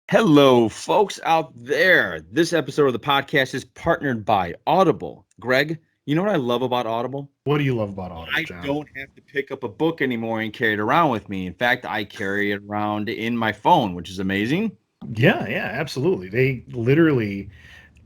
Hello, folks out there. This episode of the podcast is partnered by Audible. Greg, you know what I love about Audible? What do you love about Audible, I John? don't have to pick up a book anymore and carry it around with me. In fact, I carry it around in my phone, which is amazing. Yeah, absolutely. They literally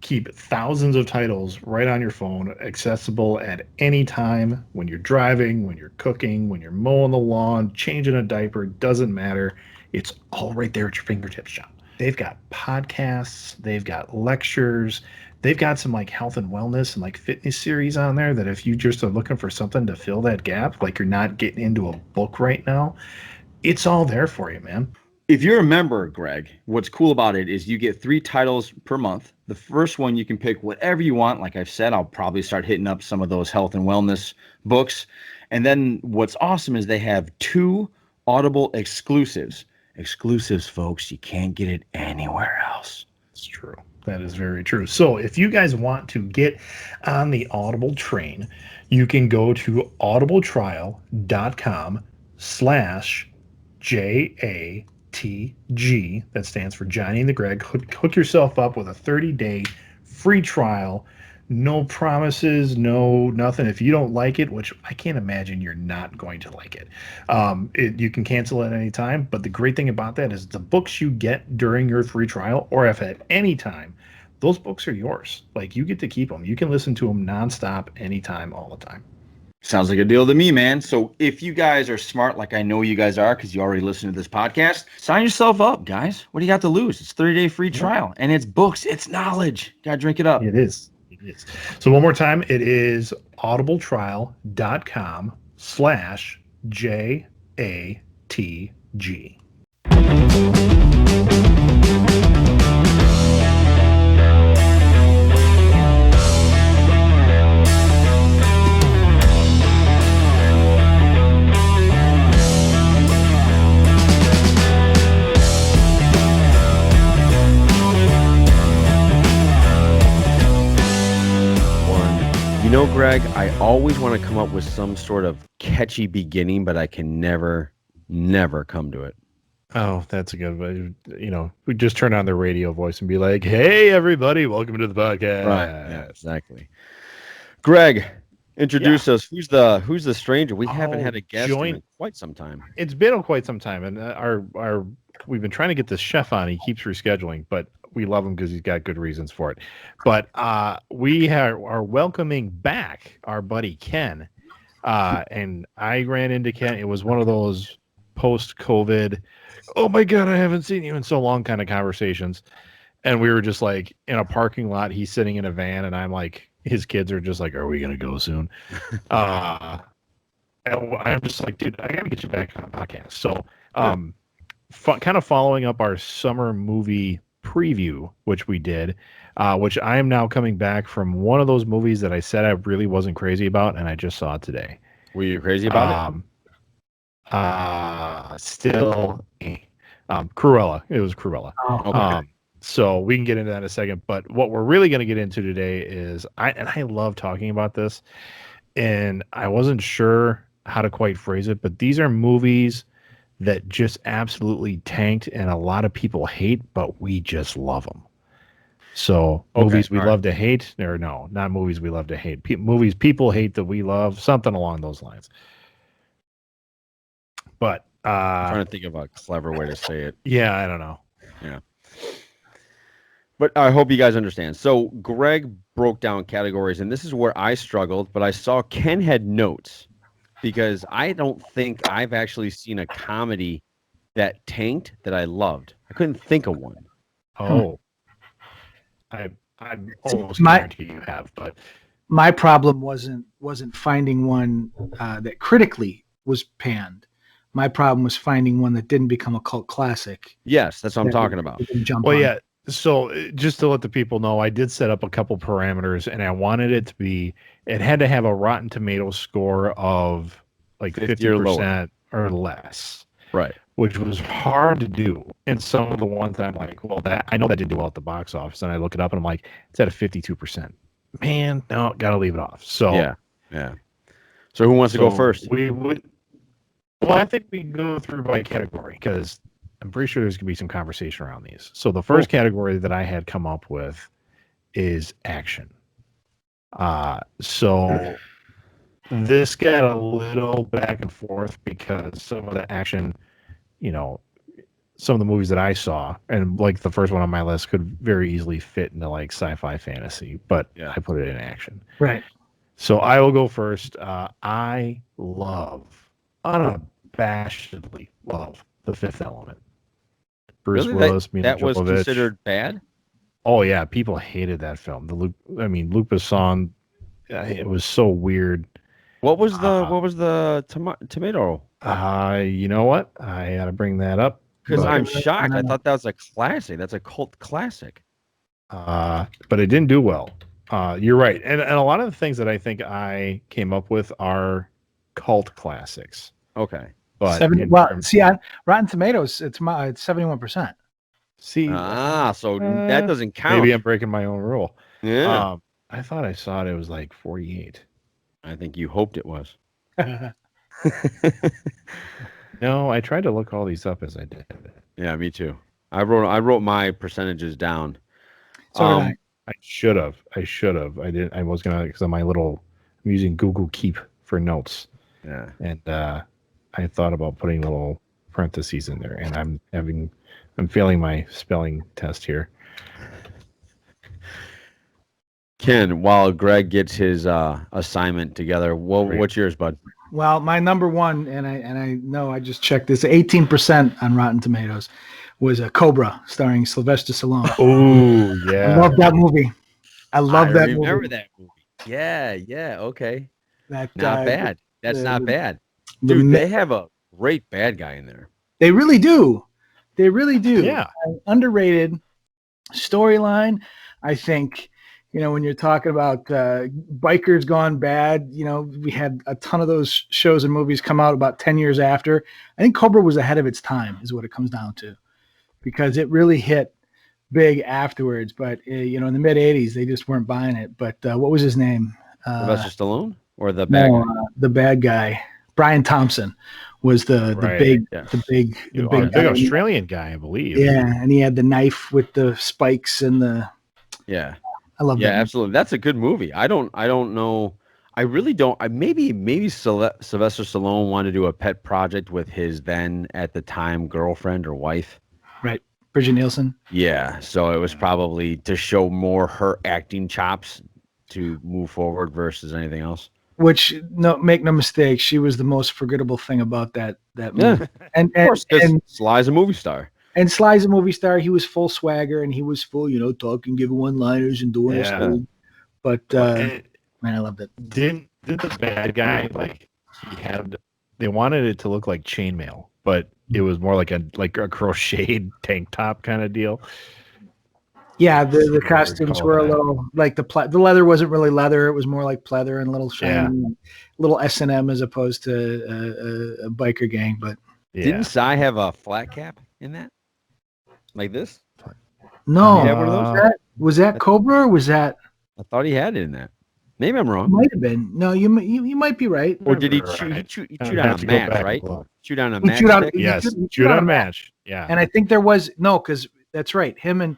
keep thousands of titles right on your phone, accessible at any time when you're driving, when you're cooking, when you're mowing the lawn, changing a diaper, doesn't matter. It's all right there at your fingertips, John. They've got podcasts, they've got lectures, they've got some like health and wellness and like fitness series on there that if you just are looking for something to fill that gap, like you're not getting into a book right now, it's all there for you, man. If you're a member, Greg, what's cool about it is you get 3 titles per month. The first one, you can pick whatever you want. Like I've said, I'll probably start hitting up some of those health and wellness books. And then what's awesome is they have 2 Audible exclusives. Exclusives, folks. You can't get it anywhere else. It's true. That is very true. So if you guys want to get on the Audible train, you can go to audibletrial.com/JATG. That stands for Johnny and the Greg. Hook yourself up with a 30-day free trial. No promises, no nothing. If you don't like it, which I can't imagine you're not going to like it, you can cancel at any time. But the great thing about that is the books you get during your free trial, or if at any time, those books are yours. Like you get to keep them. You can listen to them nonstop, anytime, all the time. Sounds like a deal to me, man. So if you guys are smart, like I know you guys are, because you already listen to this podcast, sign yourself up, guys. What do you got to lose? It's 30-day free trial, and it's books, it's knowledge. Gotta drink it up. It is. It is. So one more time, it is audibletrial.com/JATG. You know, Greg, I always want to come up with some sort of catchy beginning, but I can never come to it. Oh, that's a good one. We just turn on the radio voice and be like, "Hey, everybody, welcome to the podcast." Right. Yeah, exactly. Greg, introduce us. Who's the stranger? We haven't had a guest in quite some time. It's been quite some time, and we've been trying to get this chef on. He keeps rescheduling, but we love him because he's got good reasons for it. But we are welcoming back our buddy Ken, and I ran into Ken. It was one of those post-COVID, oh my God, I haven't seen you in so long kind of conversations. And we were just like in a parking lot. He's sitting in a van, and I'm like, his kids are just like, "Are we gonna go soon?" And I'm just like, dude, I gotta get you back on the podcast. So, kind of following up our summer movie preview, which we did, which I am now coming back from one of those movies that I said I really wasn't crazy about, and I just saw it today. Were you crazy about it? Still, Cruella. It was Cruella. Oh, okay. So we can get into that in a second. But what we're really going to get into today is, I love talking about this, and I wasn't sure how to quite phrase it, but these are movies that just absolutely tanked and a lot of people hate, but we just love them. So movies we love to hate, or no, not movies we love to hate. Movies people hate that we love, something along those lines. But I'm trying to think of a clever way to say it. Yeah, I don't know. Yeah. But I hope you guys understand. So Greg broke down categories, and this is where I struggled, but I saw Ken had notes because I don't think I've actually seen a comedy that tanked that I loved. I couldn't think of one. Oh. I almost guarantee you have, but my problem wasn't finding one that critically was panned. My problem was finding one that didn't become a cult classic. Yes, that's what I'm talking about. Well, yeah. So just to let the people know, I did set up a couple parameters, and I wanted it to be, it had to have a Rotten Tomatoes score of like 50% or less. Right. Which was hard to do. And some of the ones I'm like, well, I know that didn't do well at the box office. And I look it up and I'm like, it's at a 52%. Man, no, got to leave it off. So yeah. So who wants to go first? Well, I think we can go through by category because I'm pretty sure there's gonna be some conversation around these. So the first category that I had come up with is action. So this got a little back and forth because some of the action, you know, some of the movies that I saw, and like the first one on my list could very easily fit into like sci-fi fantasy, but Yeah. I put it in action. Right. So I will go first. I unabashedly love The Fifth Element. Bruce Really? Willis, Mila That was Jovovich. considered bad? Oh yeah, people hated that film. Luc Besson. It was so weird. What was the tomato? You know what? I got to bring that up. Because But, I'm shocked. I thought that was a classic. That's a cult classic. but it didn't do well. You're right, and a lot of the things that I think I came up with are cult classics. Okay. But on Rotten Tomatoes, it's 71%. See, so that doesn't count. Maybe I'm breaking my own rule. Yeah. I thought I saw it was like 48. I think you hoped it was. No, I tried to look all these up as I did. Yeah, me too. I wrote my percentages down. So did I. I should have. I did. I was gonna because I'm using Google Keep for notes. Yeah. And I thought about putting little parentheses in there, and I'm failing my spelling test here. Ken, while Greg gets his assignment together, what's yours, bud? Well, my number one, and I know I just checked this, 18% on Rotten Tomatoes, was a Cobra starring Sylvester Stallone. Oh yeah, I love that movie. I remember that movie. Yeah, okay. Not bad. That's not bad. Dude, they have a great bad guy in there. They really do. They really do. Yeah. Underrated storyline. I think, when you're talking about bikers gone bad, we had a ton of those shows and movies come out about 10 years after. I think Cobra was ahead of its time is what it comes down to, because it really hit big afterwards. But, in the mid 80s, they just weren't buying it. But what was his name? Sylvester Stallone or the bad guy? The bad guy. Brian Thompson was the big Australian guy, I believe. Yeah, and he had the knife with the spikes and the. Yeah, I love that. Yeah, absolutely. That's a good movie. I don't know. I really don't. Maybe Sylvester Stallone wanted to do a pet project with his then at the time girlfriend or wife. Right, Bridget Nielsen. Yeah, so it was probably to show more her acting chops to move forward versus anything else. Which, make no mistake, she was the most forgettable thing about that movie. Yeah. And Sly's a movie star. And Sly's a movie star. He was full swagger and he was full, talking, giving one-liners and doing his thing. But man, I loved it. Didn't the bad guy they wanted it to look like chainmail, but it was more like a crocheted tank top kind of deal. Yeah, the costumes were a little like the leather wasn't really leather; it was more like pleather and a little shiny, little S&M as opposed to a biker gang. But didn't Cy have a flat cap in that, like this? No, one of those? Was that Cobra or was that? I thought he had it in that. Maybe I'm wrong. Might have been. No, you might be right. Or did he shoot on a match? Right? Shoot on a match. Shoot on a match. Yeah. And I think there was because that's right. Him and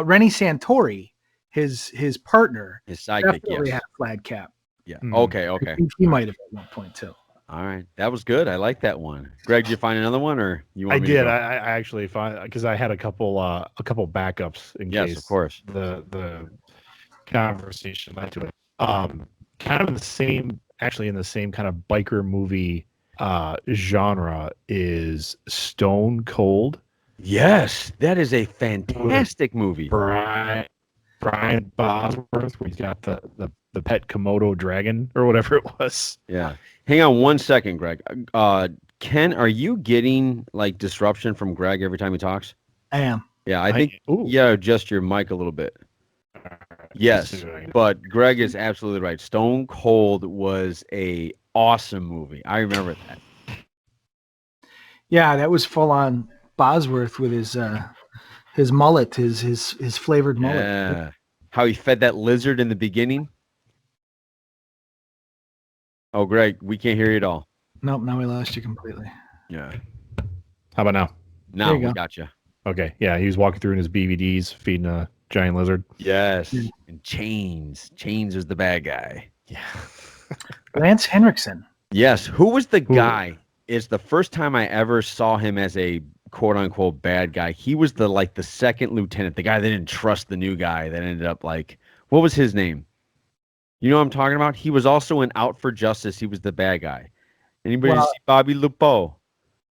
Rennie Santori, his partner, his sidekick, definitely had a flag cap. Yeah. Okay. I think he might have at one point too. All right, that was good. I like that one. Greg, did you find another one, or you want I me did. To go? I actually found because I had a couple backups in case. Yes, of course. The conversation led to it. Kind of in the same kind of biker movie genre is Stone Cold. Yes, that is a fantastic movie. Brian Bosworth, where he's got the pet Komodo dragon or whatever it was. Yeah. Hang on 1 second, Greg. Ken, are you getting like disruption from Greg every time he talks? I am. Yeah, I think adjust your mic a little bit. Yes, but Greg is absolutely right. Stone Cold was a awesome movie. I remember that. Yeah, that was full on Bosworth with his mullet, his flavored mullet. Yeah. How he fed that lizard in the beginning. Oh, Greg, we can't hear you at all. Nope, now we lost you completely. Yeah. How about now? Now you we go. got you. Okay, yeah, he was walking through in his BVDs, feeding a giant lizard. Yes. Yeah. And Chains. Chains is the bad guy. Yeah. Lance Henriksen. Yes. Who was the Who- guy? It's the first time I ever saw him as a quote unquote bad guy. He was the second lieutenant, the guy that didn't trust the new guy that ended up what was his name? You know what I'm talking about? He was also in Out for Justice. He was the bad guy. Anybody Well, see Bobby Lupo?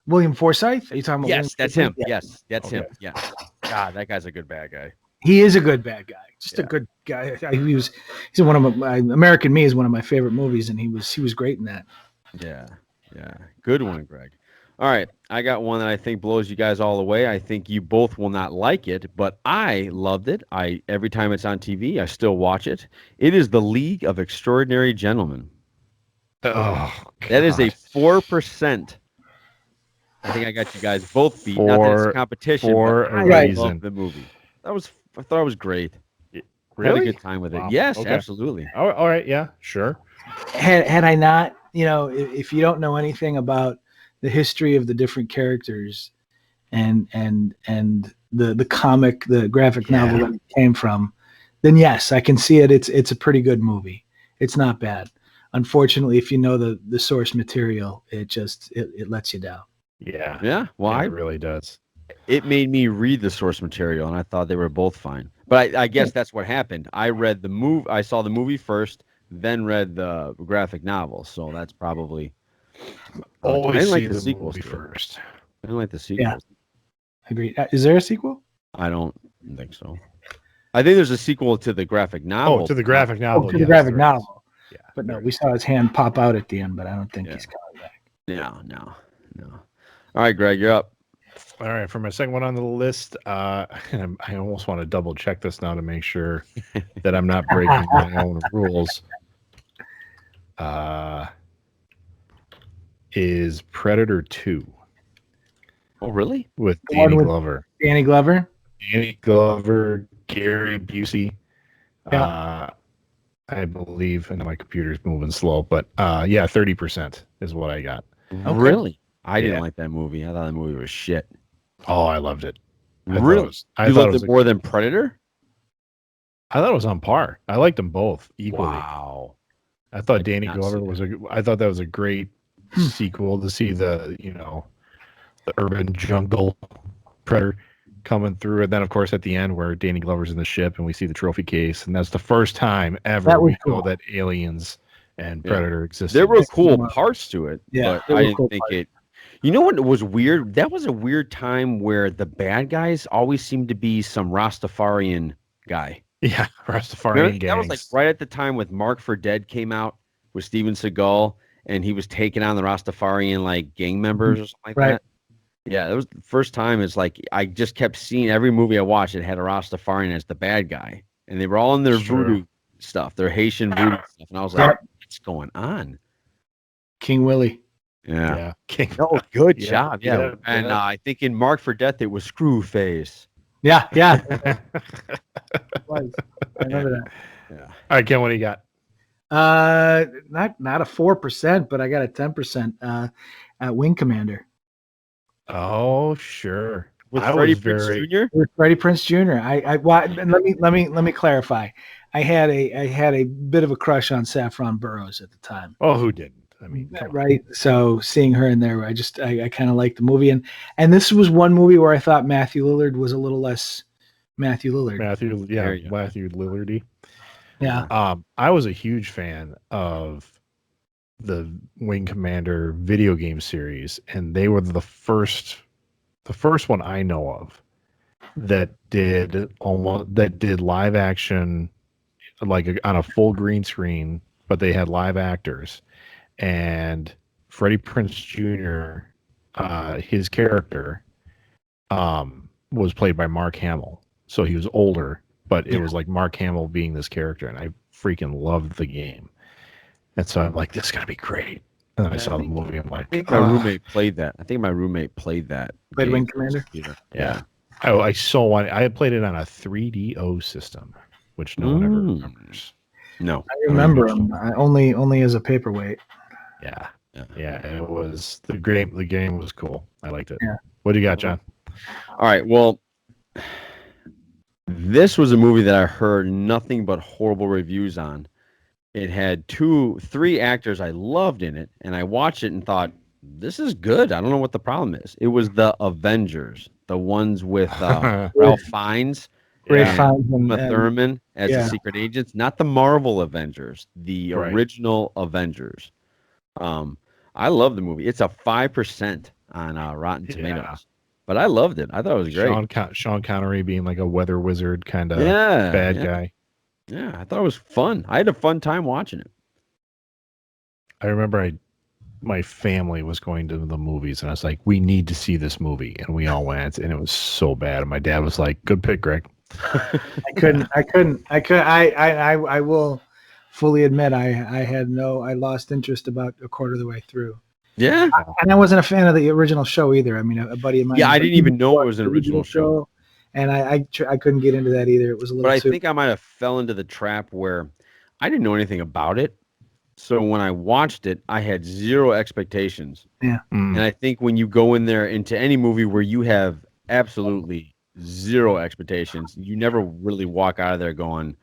William Forsythe? Are you talking about William Yes, that's Forsythe? him. Yeah. Yes, that's him. Okay. Yes. God, that guy's a good bad guy. He is a good bad guy. Just a Yeah. good guy. He's in one of my American Me is one of my favorite movies, and he was great in that. Yeah. Yeah. Good one, Greg. All right. I got one that I think blows you guys all away. I think you both will not like it, but I loved it. Every time it's on TV, I still watch it. It is The League of Extraordinary Gentlemen. Oh, That is a God. 4%. I think I got you guys both beat. Not that it's a competition, for but a I reason. love the movie. I thought it was great. Really? Had a good time with it. Wow. Yes, Okay. absolutely. Oh, all right, yeah, sure. Had I not, if you don't know anything about the history of the different characters and the comic, the graphic novel that it came from, then yes, I can see it. It's a pretty good movie. It's not bad. Unfortunately, if you know the source material, it lets you down. Yeah. Yeah. Well, Yeah, it really does. it made me read the source material, and I thought they were both fine. But I guess that's what happened. I saw the movie first, then read the graphic novel. So that's probably. I Always didn't see like the the sequels movie to it. first. I didn't like the sequels. Agreed. Is there a sequel? I don't think so. I think there's a sequel to the graphic novel. Oh, to the graphic novel. to the yes, graphic there is. novel. Yeah. But no, there we is. saw his hand pop out at the end, but I don't think Yeah. he's coming back. No. All right, Greg, you're up. All right, for my second one on the list, I almost want to double check this now to make sure that I'm not breaking my own rules. Is Predator 2 Oh, really? with The one Danny with- Glover. Danny Glover. Danny Glover, Gary Busey. Yeah. I believe, and my computer's moving slow, but 30% is what I got. Really? I Yeah. didn't like that movie. I thought that movie was shit. Oh, I loved it. Really? I You thought loved it more than Predator? I thought it was on par. I liked them both equally. Wow. I thought I did Danny not Glover see I thought that was a great sequel to see the urban jungle predator coming through. And then of course at the end where Danny Glover's in the ship and we see the trophy case. And that's the first time ever That was we know cool. that aliens and Yeah. Predator existed. There were cool Wow. parts to it, Yeah, but there I were didn't cool think parts. it. You know what was weird? That was a weird time where the bad guys always seemed to be some Rastafarian guy. Yeah, Rastafarian Remember? gangs. That was like right at the time with Mark for Dead came out with Steven Seagal, and he was taking on the Rastafarian gang members or something like Right. that. Yeah, that was the first time. It's like I just kept seeing every movie I watched. It had a Rastafarian as the bad guy, and they were all in their It's true. voodoo stuff, their Haitian voodoo stuff, and I was like, "What's going on?" King Willie. Yeah. Yeah. King. Oh, good Yeah, job. Yeah. yeah, And yeah. I think in Mark for Death, it was Screwface. Yeah. It was. I remember that. Yeah. All right, Ken, what do you got? Not a 4%, but I got a 10% at Wing Commander Oh, sure. With I Freddie was Prinze very Jr.? with Freddie Prinze Jr. And let me clarify. I had a bit of a crush on Saffron Burrows at the time. Oh, who didn't? I mean, come on. Right. So seeing her in there, I kind of liked the movie, and this was one movie where I thought Matthew Lillard was a little less Matthew Lillard. Matthew Lillardy. Yeah. I was a huge fan of the Wing Commander video game series, and they were the first one I know of that did live action, on a full green screen, but they had live actors. And Freddie Prinze Jr., his character, was played by Mark Hamill, so he was older, but it was like Mark Hamill being this character, and I freaking loved the game. And so I'm like, this is gonna be great. And then I saw the movie. I'm like, I think my roommate played that. I think my roommate played that. Played game. Wing Commander? Yeah. I so wanted. I had played it on a 3DO system, which no one ever remembers. No. I remember him only as a paperweight. Yeah. It was the game. The game was cool. I liked it. Yeah. What do you got, John? All right. Well, this was a movie that I heard nothing but horrible reviews on. It had 3 actors I loved in it, and I watched it and thought, this is good. I don't know what the problem is. It was the Avengers, the ones with Ralph Fiennes Ray and Fiennes Uma and Thurman as the yeah. secret agents, not the Marvel Avengers, the Right. original Avengers. I love the movie. It's a 5% on Rotten Tomatoes, but I loved it. I thought it was great. Sean Connery being like a weather wizard kind of bad guy. Yeah, I thought it was fun. I had a fun time watching it. I remember my family was going to the movies, and I was like, "We need to see this movie," and we all went, and it was so bad. And my dad was like, "Good pick, Greg." I will fully admit I lost interest about a quarter of the way through. Yeah. And I wasn't a fan of the original show either. I mean, a buddy of mine. Yeah, I didn't even know it was an original show. And I couldn't get into that either. It was a little But I think I might have fell into the trap where I didn't know anything about it. So when I watched it, I had 0 expectations. Yeah. And I think when you go in there into any movie where you have absolutely 0 expectations, you never really walk out of there going,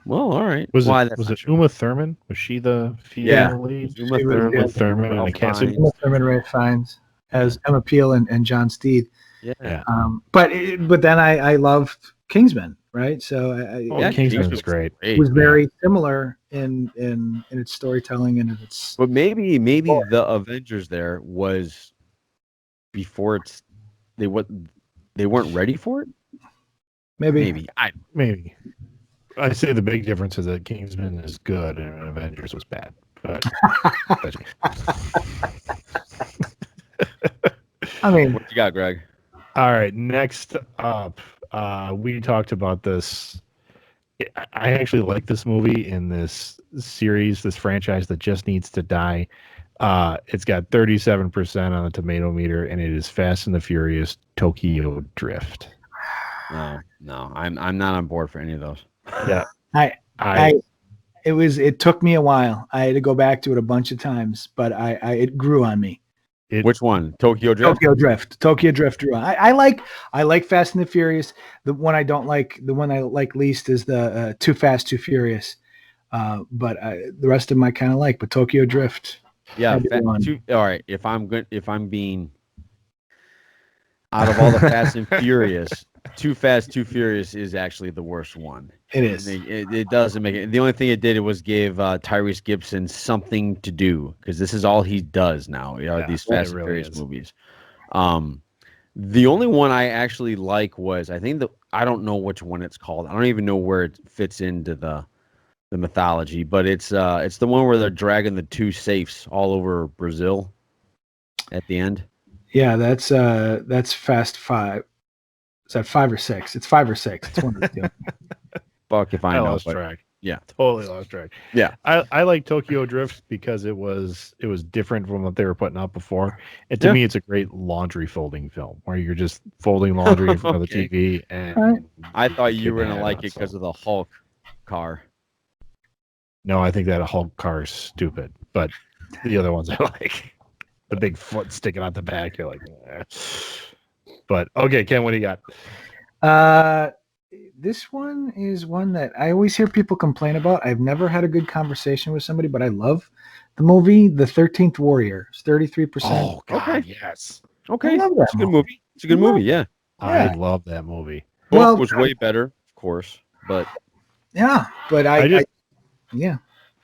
well, all right. Was it Uma Thurman? Was she the female lead? Uma Thurman and a cancer. Uma Thurman, Ray Fiennes as Emma Peel and John Steed. Yeah. But then I loved Kingsman, right? So Kingsman was great. It was very similar in its storytelling and its. But maybe the Avengers there was before they weren't ready for it. Maybe. I say the big difference is that Kingsman is good and Avengers was bad. But I mean, what you got, Greg? All right, next up, we talked about this. I actually like this movie in this series, this franchise that just needs to die. It's got 37% on the tomato meter, and it is Fast and the Furious Tokyo Drift. No, I'm not on board for any of those. Yeah, it took me a while. I had to go back to it a bunch of times, but it grew on me. Which one? Tokyo Drift? Tokyo Drift drew on. I like Fast and the Furious. The one I like least is the Too Fast, Too Furious. But the rest of them I kind of like. But Tokyo Drift. Yeah. All right. If I'm being out of all the Fast and Furious, Too Fast, Too Furious is actually the worst one. It is. It doesn't make it. The only thing it did was give Tyrese Gibson something to do because this is all he does now. These Fast and Furious movies. The only one I actually like was I don't know which one it's called. I don't even know where it fits into the mythology, but it's the one where they're dragging the 2 safes all over Brazil at the end. Yeah, that's Fast 5. Is that 5 or 6? It's 5 or 6. It's one of the 2. Fuck if I know. Lost track. Yeah, totally lost track. Yeah, I like Tokyo Drift because it was different from what they were putting out before. And to me, it's a great laundry folding film where you're just folding laundry in front of the TV. And I thought you were gonna like it because of the Hulk car. No, I think that Hulk car is stupid, but the other ones I like. The big foot sticking out the back, you're like, eh. But okay, Ken, what do you got? This one is one that I always hear people complain about. I've never had a good conversation with somebody, but I love the movie, The 13th Warrior. It's 33%. Oh, God, yes. Okay, it's a good movie. It's a good movie, yeah. I love that movie. Book was way better, of course, but yeah, but I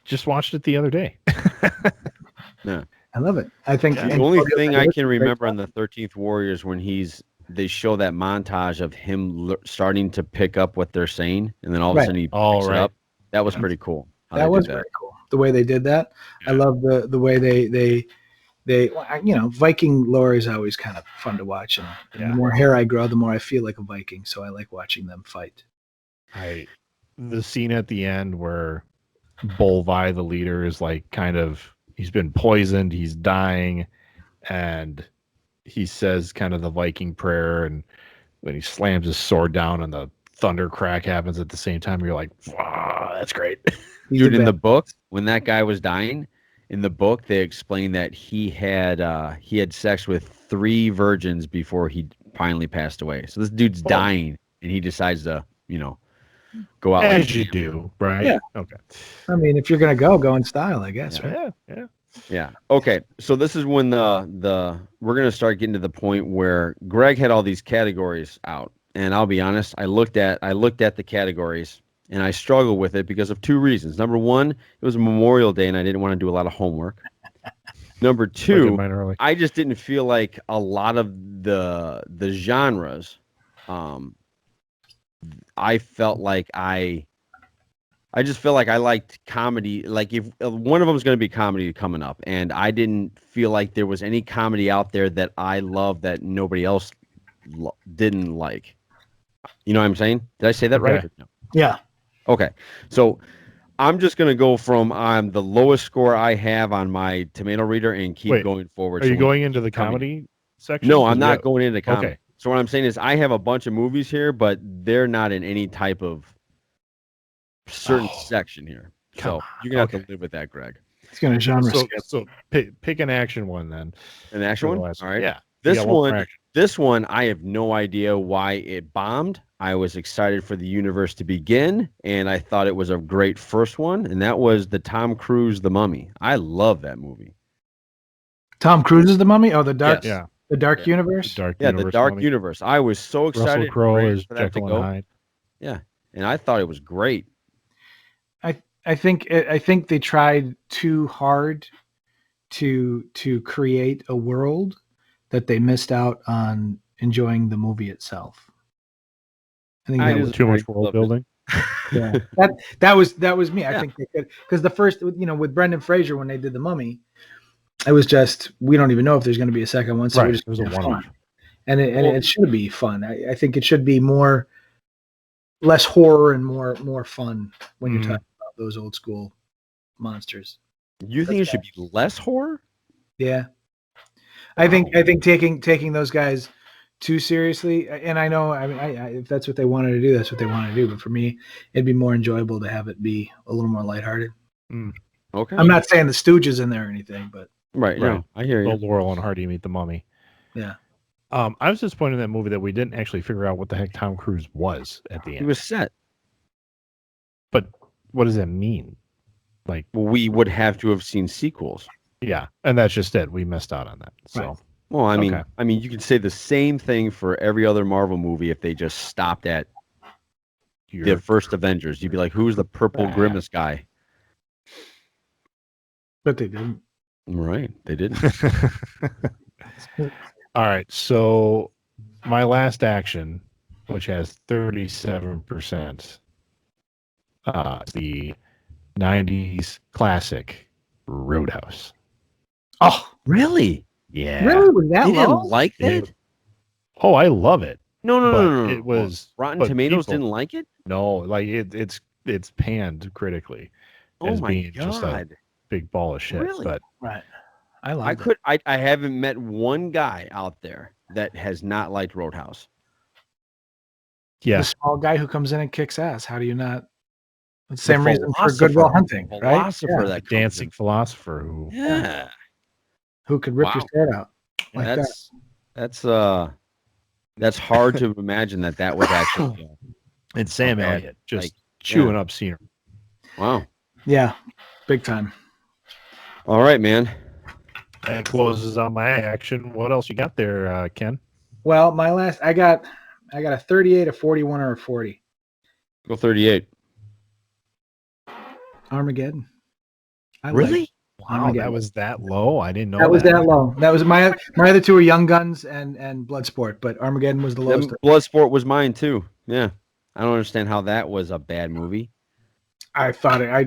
just watched it the other day. Yeah, I love it. I think the only thing I can remember on the 13th Warrior is when they show that montage of him starting to pick up what they're saying, and then all of a sudden he picks it up. That was pretty cool. That was very cool. The way they did that. Yeah. I love the way they Viking lore is always kind of fun to watch, and the more hair I grow, the more I feel like a Viking. So I like watching them fight. The scene at the end where Bolvi, the leader, is like he's been poisoned, he's dying, and he says kind of the Viking prayer, and when he slams his sword down and the thunder crack happens at the same time, you're like, wow, that's great. Dude, in the book, when that guy was dying, in the book, they explained that he had sex with 3 virgins before he finally passed away. So this dude's dying, and he decides to, go out as you do, right? Yeah. Okay. I mean, if you're gonna go in style, I guess. Yeah. Right? Yeah. Okay. So this is when we're gonna start getting to the point where Greg had all these categories out, and I'll be honest, I looked at the categories, and I struggled with it because of two reasons. Number one, it was Memorial Day, and I didn't want to do a lot of homework. Number two, I just didn't feel like a lot of the genres. I felt like I just feel like I liked comedy. Like if one of them is going to be comedy coming up, and I didn't feel like there was any comedy out there that I love that nobody else didn't like. You know what I'm saying? Did I say that right? No? Yeah. Okay. So I'm just going to go from the lowest score I have on my tomato reader and keep going forward. Are you going into the comedy section? No, I'm not going into comedy. Okay. So what I'm saying is I have a bunch of movies here, but they're not in any type of certain section here. So you're going to have to live with that, Greg. It's going to genre skip. So pick an action one then. An action one? All right. Yeah. This one, I have no idea why it bombed. I was excited for the universe to begin, and I thought it was a great first one, and that was the Tom Cruise The Mummy. I love that movie. Tom Cruise is The Mummy? Oh, the dark universe? The dark universe. I was so excited. Russell Crowe is Jekyll and Hyde. Yeah, and I thought it was great. I think they tried too hard to create a world that they missed out on enjoying the movie itself. I think that was too much world building. Yeah, that was me. I think they could, because the first, with Brendan Fraser when they did The Mummy, it was just, we don't even know if there's going to be a second one, so it was a one-off, and it should be fun. I think it should be less horror and more fun when you're talking about those old school monsters. You think it should be less horror? Yeah, I think taking those guys too seriously, and I know, I mean, if that's what they wanted to do, that's what they wanted to do. But for me, it'd be more enjoyable to have it be a little more lighthearted. Okay. I'm not saying the Stooges in there or anything, but right. No, I hear you. Laurel and Hardy Meet the Mummy. Yeah. I was disappointed in that movie that we didn't actually figure out what the heck Tom Cruise was at the end. He was set. But what does that mean? Like, we would have to have seen sequels. Yeah, and that's just it. We missed out on that. So. Right. Well, I mean, you could say the same thing for every other Marvel movie if they just stopped at the first Avengers. You'd be like, who's the purple grimace guy? But they didn't. Right, they didn't. All right, so my last action, which has 37%, the 90s classic Roadhouse. Oh, really? Yeah. Really? Was that you low? didn't like that? Oh, I love it. No. It was Rotten Tomatoes didn't like it? No, like it's panned critically as being just a big ball of shit. Really? But right. I haven't met one guy out there that has not liked Roadhouse. Yeah. The small guy who comes in and kicks ass. How do you not? The same reason for Good Will Hunting, right? That dancing philosopher who could rip your head out. Like that's hard to imagine that was actually. And Sam Elliott just chewing up scenery. Wow. Yeah, big time. All right, man. That closes on my action. What else you got there, Ken? Well, my last, I got a 38, a 41, or a 40. Go 38. Armageddon. Really? Wow, that was that low. I didn't know that was that low. That was my other two were Young Guns and Bloodsport, but Armageddon was the lowest. Bloodsport was mine too. Yeah, I don't understand how that was a bad movie. I thought I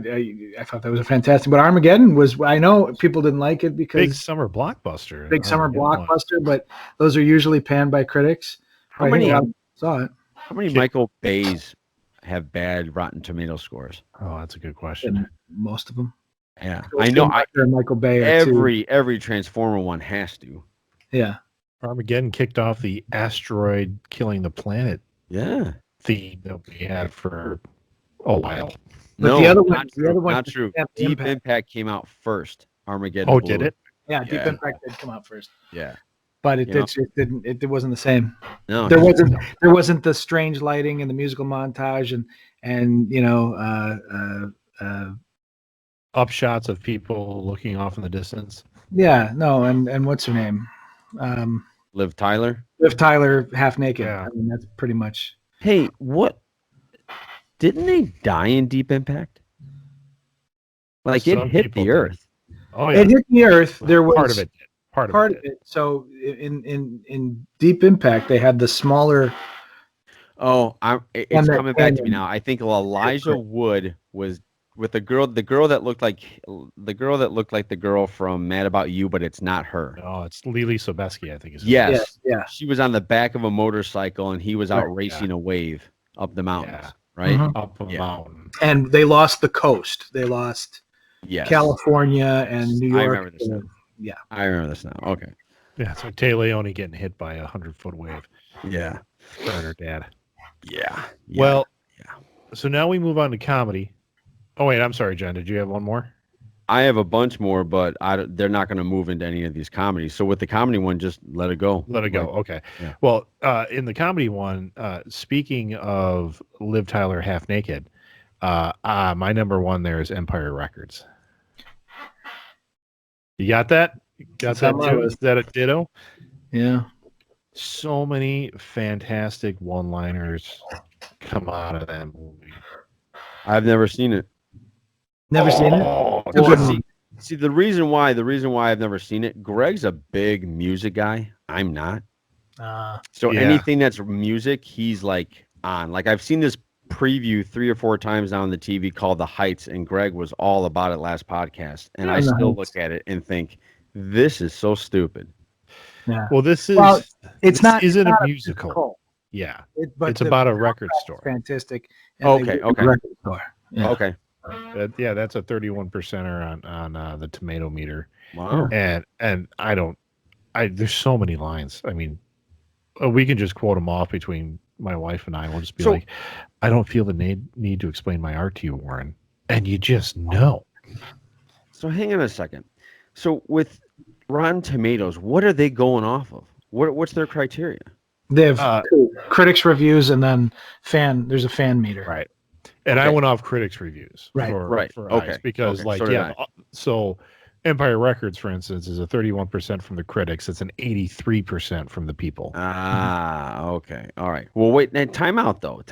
thought that was a fantastic, but Armageddon was. I know people didn't like it because big summer blockbuster. But those are usually panned by critics. How many saw it? How many Michael Bays have bad Rotten Tomato scores? Oh, that's a good question. And most of them. Yeah, I know. Michael Bay. Every Transformer one has to. Yeah. Armageddon kicked off the asteroid killing the planet. Yeah. Theme that we had for a while. But no, the other one, not true. Deep Impact came out first. Armageddon. Oh, did it? Yeah, Deep Impact did come out first. Yeah. but it didn't. It wasn't the same. No, There wasn't the strange lighting and the musical montage and upshots of people looking off in the distance. Yeah, no, and what's her name? Liv Tyler. Liv Tyler, half naked. Yeah. I mean, that's pretty much. Hey, what? Didn't they die in Deep Impact? Like Some it hit people the did. Earth. Oh yeah, It hit the Earth. There was part of it. Part of it. So in Deep Impact, they had the smaller. Oh, it's One that coming back to me came now. I think Elijah Wood was with the girl that looked like the girl from Mad About You, but it's not her. Oh, it's Lily Sobieski, I think is. Yes. Yeah. She was on the back of a motorcycle and he was out racing a wave up the mountains, Yeah. right? Mhm. Up a mountain. And they lost the coast. They lost Yes. California and New York. I remember this now. Yeah. I remember this now. Okay. Yeah, it's like Tay Leone getting hit by 100-foot wave. Yeah. Her and her dad. Yeah. Well, so now we move on to comedy. Oh, wait, I'm sorry, Jen. Did you have one more? I have a bunch more, but they're not going to move into any of these comedies. So with the comedy one, just let it go. Let it go. Okay. Yeah. Well, in the comedy one, speaking of Liv Tyler half naked, my number one there is Empire Records. You got that? Got that too? Is that a ditto? Yeah. So many fantastic one-liners come out of that movie. I've never seen it. Never seen it. Oh, See, the reason why I've never seen it, Greg's a big music guy. I'm not. So Yeah. anything that's music, he's like on. Like I've seen this preview 3 or 4 times now on the TV called The Heights, and Greg was all about it last podcast. And I still look at it and think, this is so stupid. Yeah. well, this is. Well, it's this not. isn't It's a not musical. Yeah, but it's about a record store. Fantastic. And Okay. record store. Yeah. Okay. That's a 31%er on the tomato meter. Wow. And there's so many lines. I mean, we can just quote them off between my wife and I. We'll just be like, I don't feel the need to explain my art to you, Warren. And you just know. So hang on a second. So with Rotten Tomatoes, what are they going off of? What's their criteria? They have critics reviews and then there's a fan meter. Right. And I went off critics reviews for Okay. because so Empire Records, for instance, is a 31% from the critics. It's an 83% from the people. Okay. All right. Well, wait. Then time out though,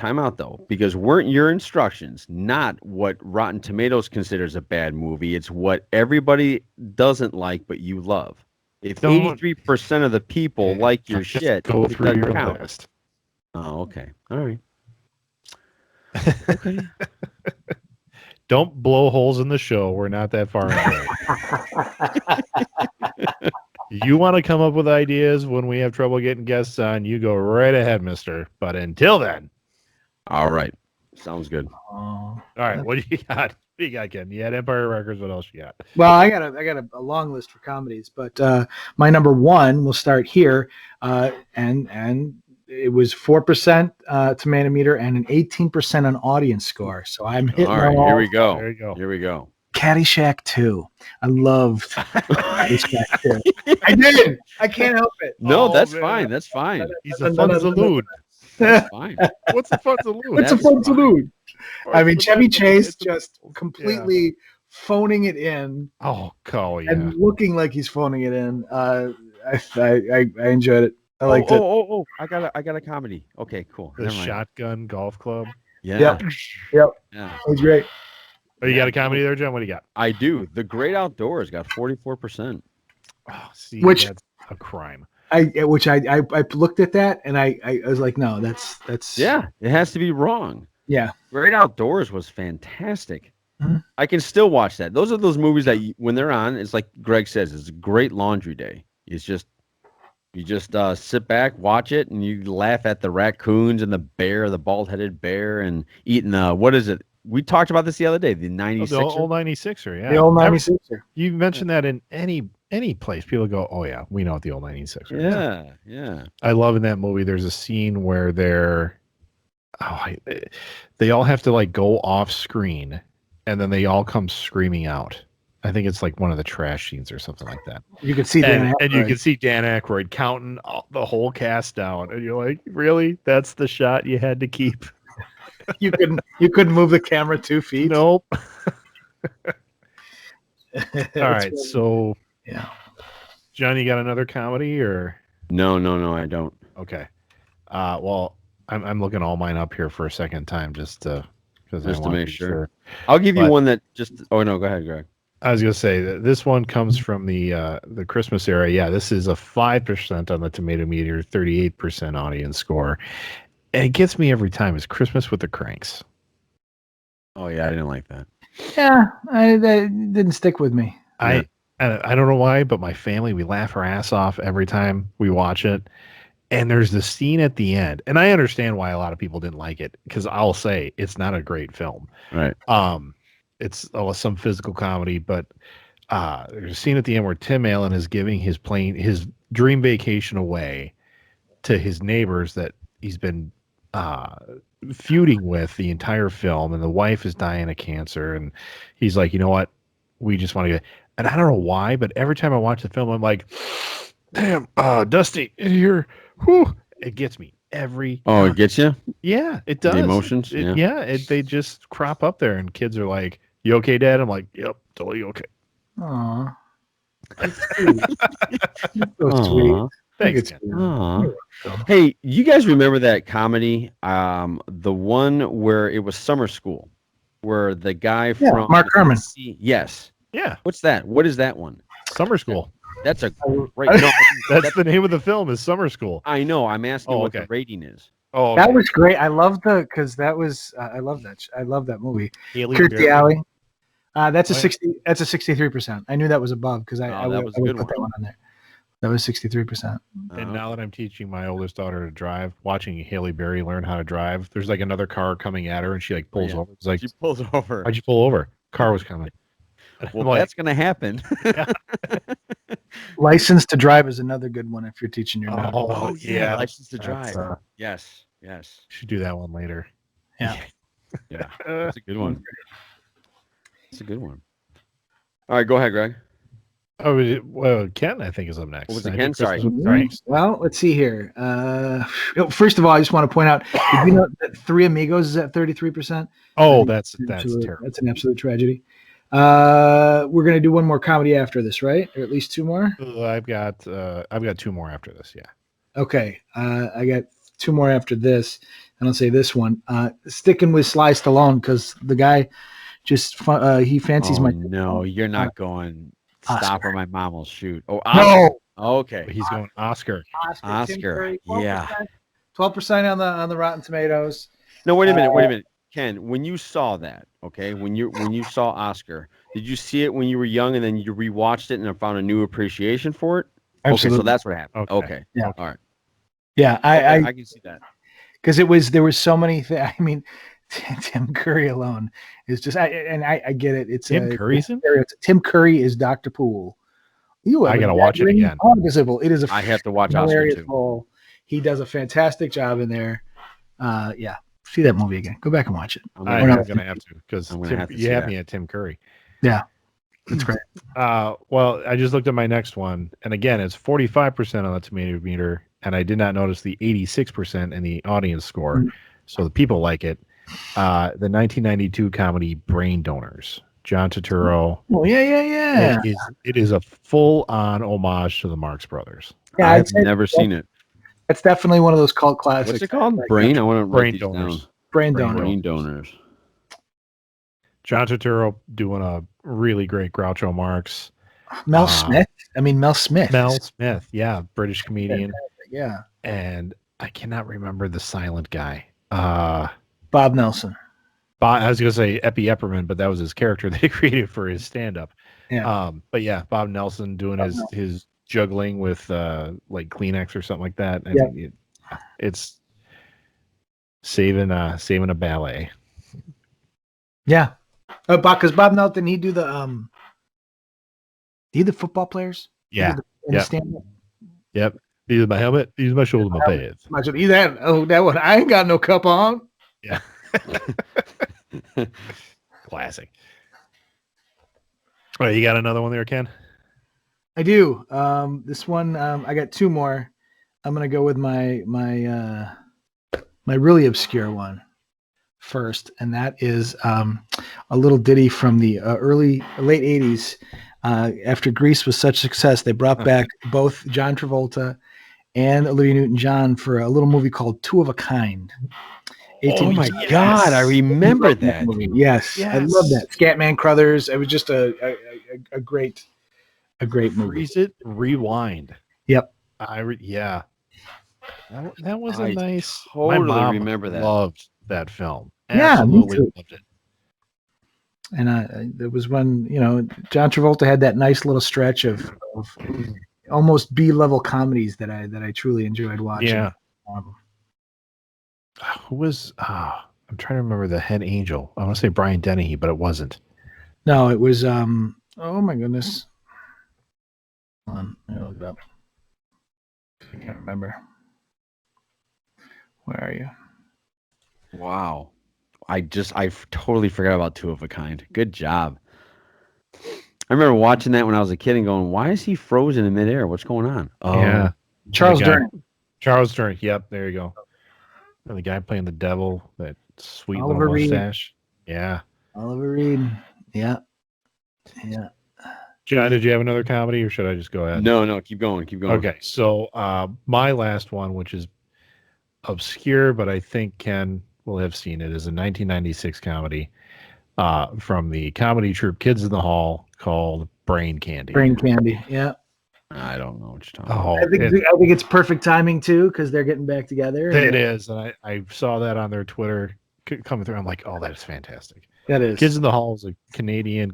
because weren't your instructions not what Rotten Tomatoes considers a bad movie? It's what everybody doesn't like, but you love. If 83% of the people like your shit, go through your count. list. Oh, okay. All right. Okay. Don't blow holes in the show. We're not that far away. You want to come up with ideas when we have trouble getting guests on, you go right ahead, mister. But until then. All right. Sounds good. All right. What do you got? What do you got, Ken? You had Empire Records. What else you got? Well, I got a long list for comedies, but my number one, we'll start here, and it was 4% tomato meter and an 18% on audience score. So I'm hitting. All right, here we go. There you go. Here we go. Caddyshack 2. I loved Caddyshack 2. I did. I can't help it. No, that's fine. That's fine. He's a fun zaloon. That's fine. What's a fun zaloon? It's a fun zaloon. I mean, Chevy Chase just completely phoning it in. Oh, yeah. And looking like he's phoning it in. I enjoyed it. I liked it. Oh! I got a comedy. Okay, cool. The Shotgun Golf Club. Yeah. Yep. Yeah. It was great. Oh, you got a comedy there, John? What do you got? I do. The Great Outdoors got 44%. Oh, see, which that's a crime. I looked at that and I was like, no, that's yeah, it has to be wrong. Yeah. Great Outdoors was fantastic. Mm-hmm. I can still watch that. Those are those movies that when they're on, it's like Greg says, it's a great laundry day. It's just you just sit back, watch it, and you laugh at the raccoons and the bear, the bald-headed bear, and eating what is it? We talked about this the other day. The 96er. The old 96er, yeah. The old 96er. You mentioned that in any place, people go, "Oh yeah, we know what the old 96er." Yeah, yeah. I love in that movie. There's a scene where they all have to like go off screen, and then they all come screaming out. I think it's like one of the trash scenes or something like that. You can see and you can see Dan Aykroyd counting the whole cast down, and you're like, really? That's the shot you had to keep? You couldn't move the camera 2 feet. Nope. All right, so yeah, John, you got another comedy or No, I don't. okay? Well, I'm looking all mine up here for a second time just to make sure. I'll give you one that just. Oh no, go ahead, Greg. I was gonna say that this one comes from the Christmas era. Yeah, this is a 5% on the Tomato Meter, 38% audience score, and it gets me every time. It's Christmas with the Cranks. Oh yeah, I didn't like that. Yeah, that didn't stick with me. I don't know why, but my family, we laugh our ass off every time we watch it. And there's the scene at the end, and I understand why a lot of people didn't like it, because I'll say it's not a great film. Right. It's some physical comedy, but there's a scene at the end where Tim Allen is giving his dream vacation away to his neighbors that he's been feuding with the entire film, and the wife is dying of cancer, and he's like, you know what, we just want to get. And I don't know why, but every time I watch the film, I'm like, damn, Dusty, here, whew, it gets me every time. It gets you? Yeah, it does. The emotions? They just crop up there, and kids are like, you okay, Dad? I'm like, yep, totally okay. Aww. So sweet. Thanks. Hey, you guys remember that comedy? The one where it was Summer School, where the guy from Mark Herman. Yes. Yeah. What's that? What is that one? Summer School. That's a great. No, that's the name of the film is Summer School. I know. I'm asking what the rating is. Oh, okay. That was great. I love because that was I love that movie. Kirstie Alley. That's a 60. That's a 63%. I knew that was above because I would put that one on there. That was 63%. And now that I'm teaching my oldest daughter to drive, watching Haley Berry learn how to drive, there's like another car coming at her, and she like pulls over. It's like, she pulls over. Why'd you pull over? Car was coming. Well, that's gonna happen. Yeah. License to Drive is another good one if you're teaching your daughter. Oh yeah, License to Drive. Yes. Should do that one later. Yeah. Yeah. That's a good one. That's a good one. All right, go ahead, Greg. Oh, well, Ken, I think, is up next. What was it, Ken? Sorry. Well, let's see here. First of all, I just want to point out, did you know that Three Amigos is at 33%? Oh, that's terrible. That's an absolute tragedy. We're going to do one more comedy after this, right? Or at least two more? I've got two more after this, yeah. Okay. I got two more after this, and I'll say this one. Sticking with Sly Stallone, because the guy just he fancies my. No, you're not going. Stop or my mom will shoot. Oh, no. Okay. He's going Oscar. Oscar. 12%, yeah. 12% on the Rotten Tomatoes. No, wait a minute. Ken, when you saw that, okay, when you saw Oscar, did you see it when you were young and then you rewatched it and found a new appreciation for it? Absolutely. Okay, so that's what happened. Okay. Yeah. All right. Yeah, I can see that. Because there was so many things. I mean, Tim Curry alone is just. I get it. It's Tim Curry's in? Tim Curry is Dr. Poole. I gotta watch it again. It is. I have to watch Oscar too. Role. He does a fantastic job in there. Yeah, see that movie again. Go back and watch it. I'm gonna have to because you have me at Tim Curry. Yeah, that's great. Well, I just looked at my next one, and again, it's 45% on the Tomato Meter, and I did not notice the 86% in the audience score. Mm-hmm. So the people like it. The 1992 comedy Brain Donors, John Turturro. Oh yeah. It is a full-on homage to the Marx Brothers. Yeah, I've never seen it. It's definitely one of those cult classics. What's it called? Brain. I want to write these Donors. down. Brain Donors. John Turturro doing a really great Groucho Marx. Mel Smith. Mel Smith. Mel Smith, yeah, British comedian. Yeah. And I cannot remember the silent guy. Bob Nelson. I was going to say Epi Epperman, but that was his character they created for his stand-up. Yeah. But yeah, Bob Nelson doing his juggling with like Kleenex or something like that. And it's saving a ballet. Yeah. Because Bob Nelson, he do the football players. Yeah. Stand-up. Yep. These are my helmet. These are my shoulder, my pads. That one. I ain't got no cup on. Yeah. Classic. Oh, you got another one there, Ken? I do. This one, I got two more. I'm gonna go with my really obscure one first, and that is a little ditty from the late '80s. After Grease was such a success, they brought back both John Travolta and Olivia Newton-John for a little movie called Two of a Kind. Oh my God, I remember that. Yes, I love that. Scatman Crothers. It was just a great movie. Freeze it, rewind. Yep. Yeah. That was a nice. Totally my mom remember that. Loved that film. Yeah, Absolutely loved it. And there was when John Travolta had that nice little stretch of almost B-level comedies that I truly enjoyed watching. Yeah. Who was? I'm trying to remember the head angel. I want to say Brian Dennehy, but it wasn't. No, it was. Oh my goodness. Hold on, let me look it up. I can't remember. Where are you? Wow. I totally forgot about Two of a Kind. Good job. I remember watching that when I was a kid and going, why is he frozen in midair? What's going on? Oh, yeah. Charles Durning. Charles Durning. Yep. There you go. And the guy playing the devil, that sweet Oliver little mustache. Reed. Yeah. Oliver Reed. Yeah. Yeah. John, did you have another comedy or should I just go ahead? No, keep going. Okay. So my last one, which is obscure, but I think Ken will have seen it, is a 1996 comedy from the comedy troupe Kids in the Hall called Brain Candy. Brain Candy, yeah. I don't know what you're talking about. I think it's perfect timing too, because they're getting back together. It is, and I saw that on their Twitter coming through. I'm like, oh, that is fantastic. That is. Kids in the Hall is a Canadian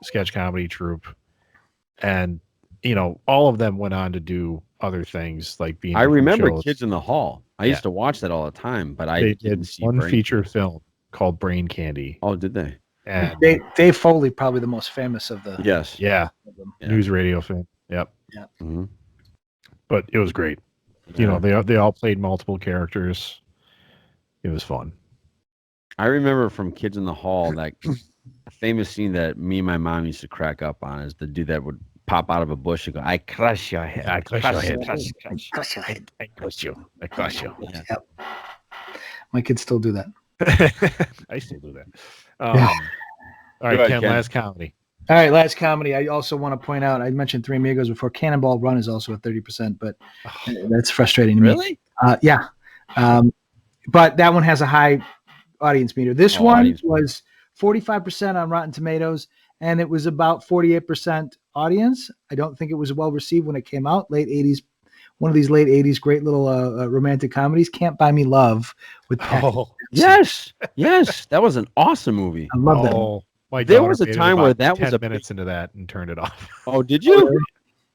sketch comedy troupe, and all of them went on to do other things like being. I remember shows. Kids in the Hall. I used to watch that all the time, but they did one feature film called Brain Candy. Oh, did they? And Dave Foley, probably the most famous of the. Yes. Yeah. News radio film. Yep. Yeah. Mm-hmm. But it was great. Yeah. They all played multiple characters. It was fun. I remember from Kids in the Hall that famous scene that me and my mom used to crack up on is the dude that would pop out of a bush and go, "I crush your head. I crush your head. Crush your head. I crush you. I crush you." Yeah. Yep. My kids still do that. I still do that. Yeah. All right, Ken, last comedy. All right, last comedy. I also want to point out, I mentioned Three Amigos before. Cannonball Run is also at 30%, but that's frustrating to me. Really? Yeah. But that one has a high audience meter. This one was 45% on Rotten Tomatoes, and it was about 48% audience. I don't think it was well received when it came out. Late 80s, one of these late 80s great little romantic comedies. Can't Buy Me Love with yes, that was an awesome movie. I love that. There was a time where that was 10 minutes into that and turned it off. Oh, did you?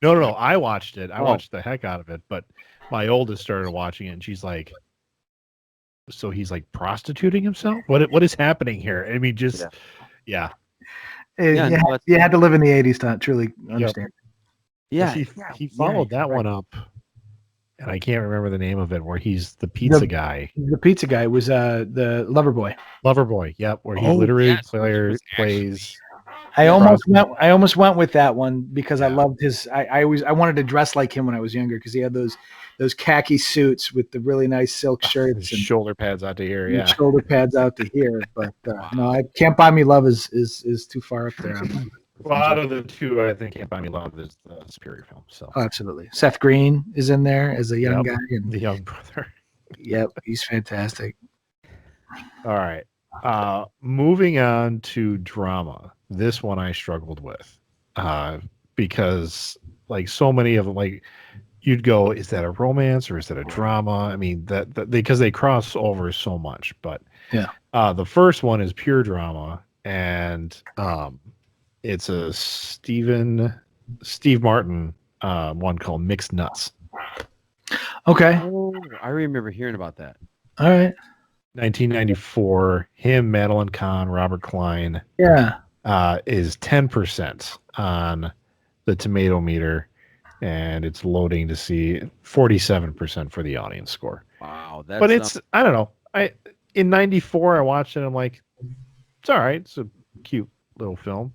No. I watched it. I watched the heck out of it, but my oldest started watching it, and she's like, "So he's like prostituting himself? What is happening here?" I mean, just yeah. You had to live in the 80s to truly understand. Yeah, he followed that one up, and I can't remember the name of it, where he's the pizza guy. The pizza guy was the Lover Boy. Lover Boy, yep, where he literally plays. I almost went with that one because I loved his. I wanted to dress like him when I was younger because he had those khaki suits with the really nice silk shirts and shoulder pads out to here. Yeah, shoulder pads out to here. But no, I Can't Buy Me Love is too far up there. Well, out of the two, I think Can't Buy Me Love is the superior film. So absolutely, Seth Green is in there as a young guy, and the young brother. Yep, he's fantastic. All right, moving on to drama. This one I struggled with because, like, so many of them, like, you'd go, is that a romance or is that a drama? I mean, that because they cross over so much. But the first one is pure drama, and it's a Steve Martin one called Mixed Nuts. Okay. Oh, I remember hearing about that. All right. 1994. Him, Madeline Kahn, Robert Klein. Yeah. Is 10% on the tomato meter, and it's loading to see 47% for the audience score. Wow. But it's, I don't know. In 94, I watched it. I'm like, it's all right. It's a cute little film.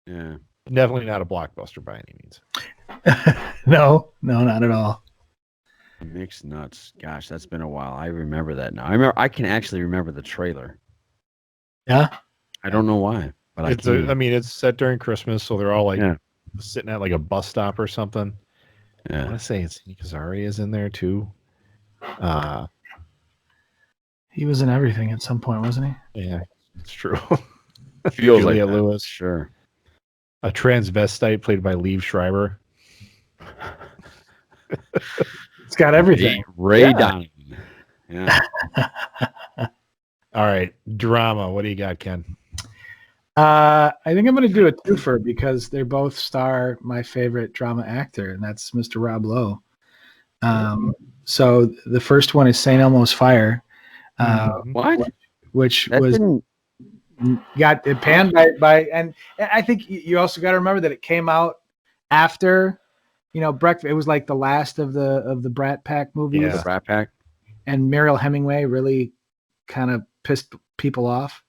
Yeah. Definitely not a blockbuster by any means. No, not at all. Mixed nuts. Gosh, that's been a while. I remember that now. I can actually remember the trailer. Yeah. I don't know why, but I can. It's set during Christmas, so they're all like Yeah. sitting at like a bus stop or something. I Yeah. want to say it's Kazari is in there too. He was in everything at some point, wasn't he? Yeah, it's true. Feels like Juliette that. Lewis. Sure. A transvestite played by Liev Schreiber. It's got everything. Ray Donovan. Yeah. All right, drama. What do you got, Ken? I think I'm going to do a twofer because they both star my favorite drama actor, and that's Mr. Rob Lowe. So the first one is St. Elmo's Fire. What? Which That was didn't... got it panned by, and I think you also got to remember that it came out after, Breakfast. It was like the last of the Brat Pack movies. Yeah. The Brat Pack. And Mariel Hemingway really kind of pissed people off.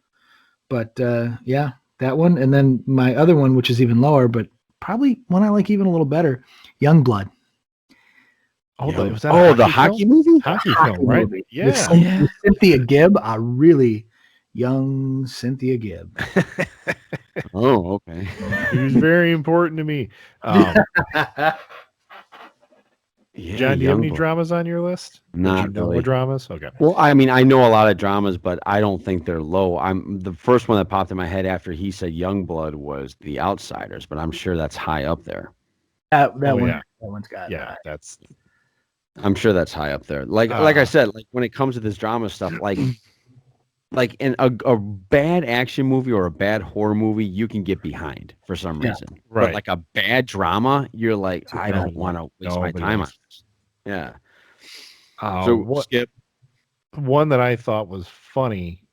But yeah, that one. And then my other one, which is even lower, but probably one I like even a little better, Youngblood. Oh, was that the hockey movie? Hockey film, right? Movie. Yeah. With Cynthia Gibb, a really young Cynthia Gibb. Oh, okay. He was very important to me. John, do you have any dramas on your list? Not really. Dramas? Okay. Well, I mean, I know a lot of dramas, but I don't think they're low. The first one that popped in my head after he said Youngblood was The Outsiders, but I'm sure that's high up there. That one's got that's. I'm sure that's high up there. Like I said, like when it comes to this drama stuff, like in a bad action movie or a bad horror movie, you can get behind for some reason. Right. But like a bad drama, you're like, I don't want to waste my time on this. Yeah. So Skip. One that I thought was funny,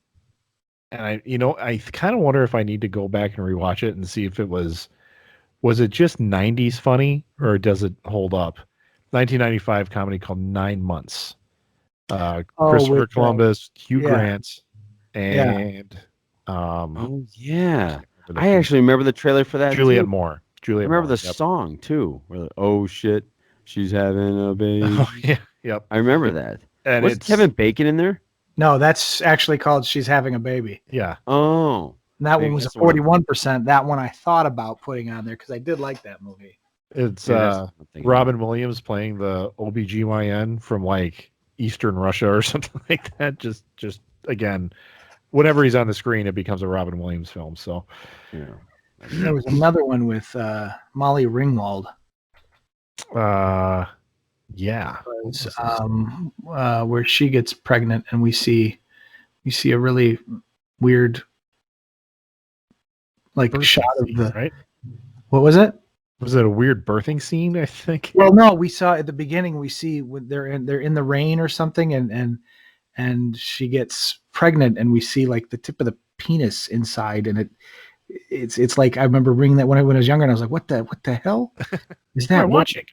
and I kind of wonder if I need to go back and rewatch it and see if it was it just 90s funny or does it hold up? 1995 comedy called 9 Months. Christopher Columbus, Hugh Grant, and I actually remember the trailer for that. Juliette Moore. I remember the song too. Where oh shit, she's having a baby. Oh, yeah, yep. I remember that. And was Kevin Bacon in there? No, that's actually called She's Having a Baby. Yeah. Oh. And that one was a 41%. That one I thought about putting on there because I did like that movie. It's Robin Williams playing the OBGYN from like Eastern Russia or something like that. Just again, whenever he's on the screen, it becomes a Robin Williams film. So yeah. There was another one with Molly Ringwald. Yeah. Where she gets pregnant and we see a really weird shot of the right. What was it? Was it a weird birthing scene? I think. Well, no, we saw at the beginning. We see when they're in the rain or something, and she gets pregnant, and we see like the tip of the penis inside, and it's like I remember reading that when I was younger, and I was like, what the hell is that? I'm watching.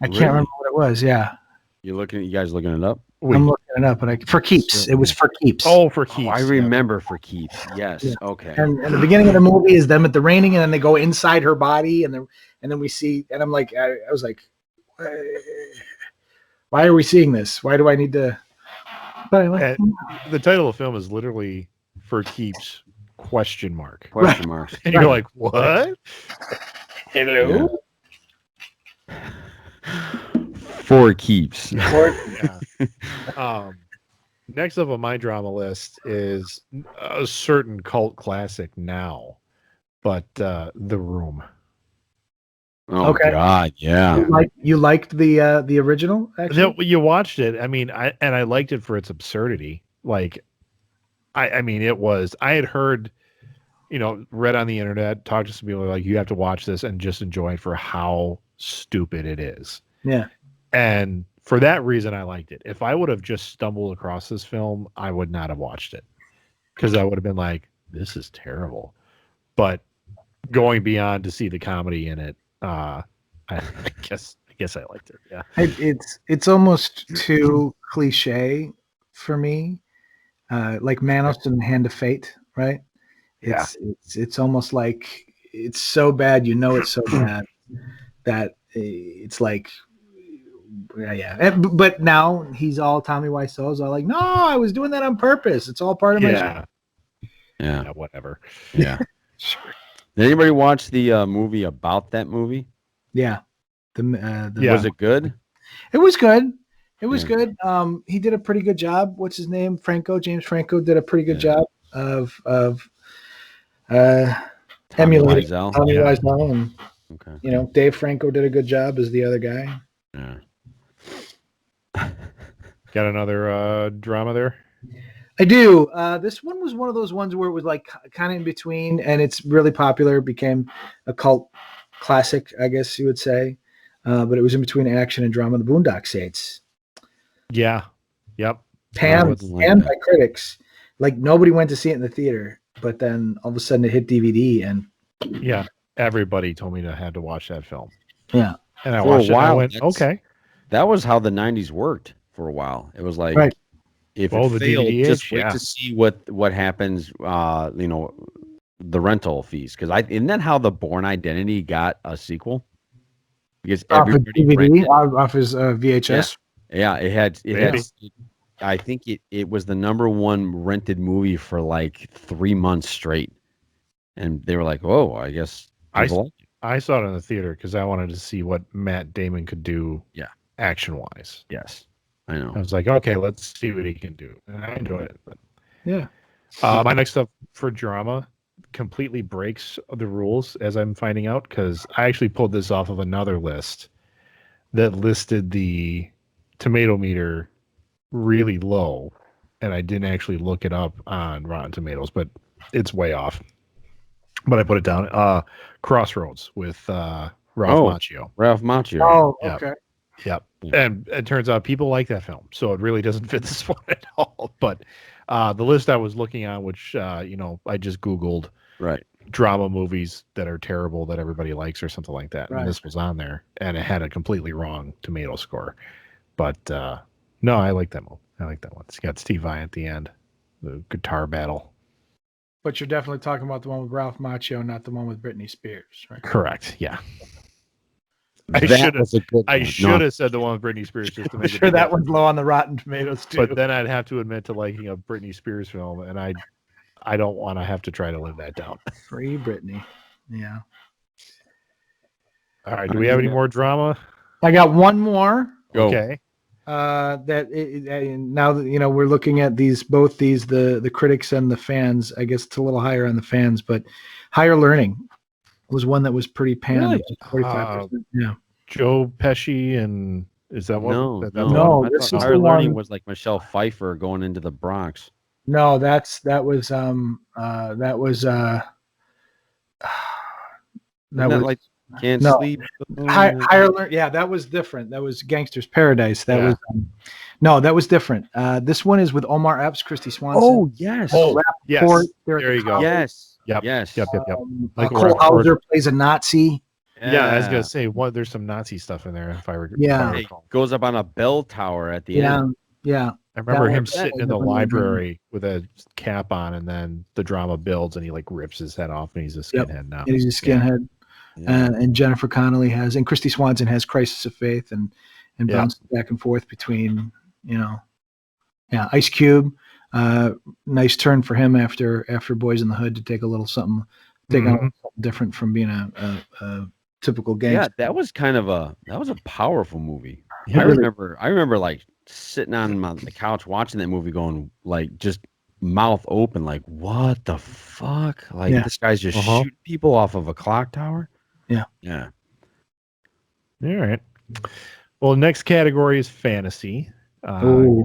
I can't remember what it was. Yeah. You guys looking it up? I'm looking it up, but for keeps. It was for keeps. Oh, for keeps. I remember for keeps. Yes. Yeah. Okay. And the beginning of the movie is them at the raining, and then they go inside her body, and then we see, and I'm like, I was like, why are we seeing this? Why do I need to? But the title of the film is literally "For Keeps?" Question mark. And you're like, what? Hello. Yeah. For keeps. Next up on my drama list is a certain cult classic now, but The Room. Oh God, yeah. You liked the original? Actually, you watched it. I mean, I liked it for its absurdity. Like, I mean, it was. I had heard, read on the internet, talked to some people like, you have to watch this and just enjoy it for how stupid it is. Yeah. And for that reason, I liked it. If I would have just stumbled across this film, I would not have watched it because I would have been like, this is terrible. But going beyond to see the comedy in it, I guess I liked it. Yeah. It's almost too cliche for me. Like Manos and Hand of Fate, right? It's almost like it's so bad, it's so bad that it's like, yeah. But now he's all Tommy Wiseau's all like, no, I was doing that on purpose. It's all part of my show. Yeah, whatever. Yeah. Sure. Did anybody watch the movie about that movie? Yeah. Was it good? It was good. It was good. He did a pretty good job. What's his name? James Franco did a pretty good job of emulating Tommy Wiseau, and Dave Franco did a good job as the other guy. Yeah. Got another drama there? I do. This one was one of those ones where it was like kind of in between, and it's really popular. It became a cult classic, I guess you would say. But it was in between action and drama. The Boondock Saints. Yeah. Yep. Panned by critics. Like nobody went to see it in the theater, but then all of a sudden it hit DVD, and yeah, everybody told me I had to watch that film. Yeah, and I watched it. And I went, okay. That was how the '90s worked for a while. It was like, if it failed, just wait to see what happens. The rental fees, because isn't that how The Bourne Identity got a sequel? Because everybody DVD off his VHS. Yeah, it had. I think it was the #1 rented movie for like 3 months straight, and they were like, "Whoa, I guess." I saw it in the theater because I wanted to see what Matt Damon could do. Yeah, action wise. Yes, I know. I was like, okay, let's see what he can do, and I enjoyed it. But yeah, my next up for drama completely breaks the rules, as I'm finding out, because I actually pulled this off of another list that listed the tomato meter really low, and I didn't actually look it up on Rotten Tomatoes, but it's way off. But I put it down. Crossroads with Ralph Macchio. Ralph Macchio. Oh, okay. Yep. And it turns out people like that film, so it really doesn't fit this one at all. But the list I was looking at, which I just Googled drama movies that are terrible that everybody likes or something like that, and this was on there, and it had a completely wrong tomato score. But no, I like that one. I like that one. It's got Steve Vai at the end, the guitar battle. But you're definitely talking about the one with Ralph Macchio, not the one with Britney Spears, right? Correct. Yeah. I should have said the one with Britney Spears just to make sure that one's low on the Rotten Tomatoes too. But then I'd have to admit to liking a Britney Spears film, and I don't want to have to try to live that down. Free Britney. Yeah. All right. Do we have any more drama? I got one more. Go. Okay. Now that we're looking at both these, the critics and the fans. I guess it's a little higher on the fans, but Higher Learning was one that was pretty panned. Really? 45%. Yeah. Joe Pesci, and is that one? No. No, I thought Higher Learning was like Michelle Pfeiffer going into the Bronx. No, that was like Can't Sleep. Higher Learning. Yeah, that was different. That was Gangster's Paradise. That was that was different. This one is with Omar Epps, Christy Swanson. Oh yes. Yes. There you go. Yes. Yep. Yes. Yep. Cole Hauser plays a Nazi. Yeah, I was gonna say, there's some Nazi stuff in there. If I recall. Yeah. Goes up on a bell tower at the end. Yeah. I remember him sitting in the library with a cap on, and then the drama builds, and he like rips his head off, and he's a skinhead now. And he's a skinhead. Yeah. And Jennifer Connelly and Christy Swanson has Crisis of Faith, and bounces back and forth between, Ice Cube. Nice turn for him after Boys in the Hood to take a little something, on something different from being a typical gangster. Yeah, that was a powerful movie. Yeah, I remember like sitting on the couch watching that movie, going like just mouth open, like what the fuck? Like this guy's just shooting people off of a clock tower. Yeah. Yeah. All right. Well, next category is fantasy. Quite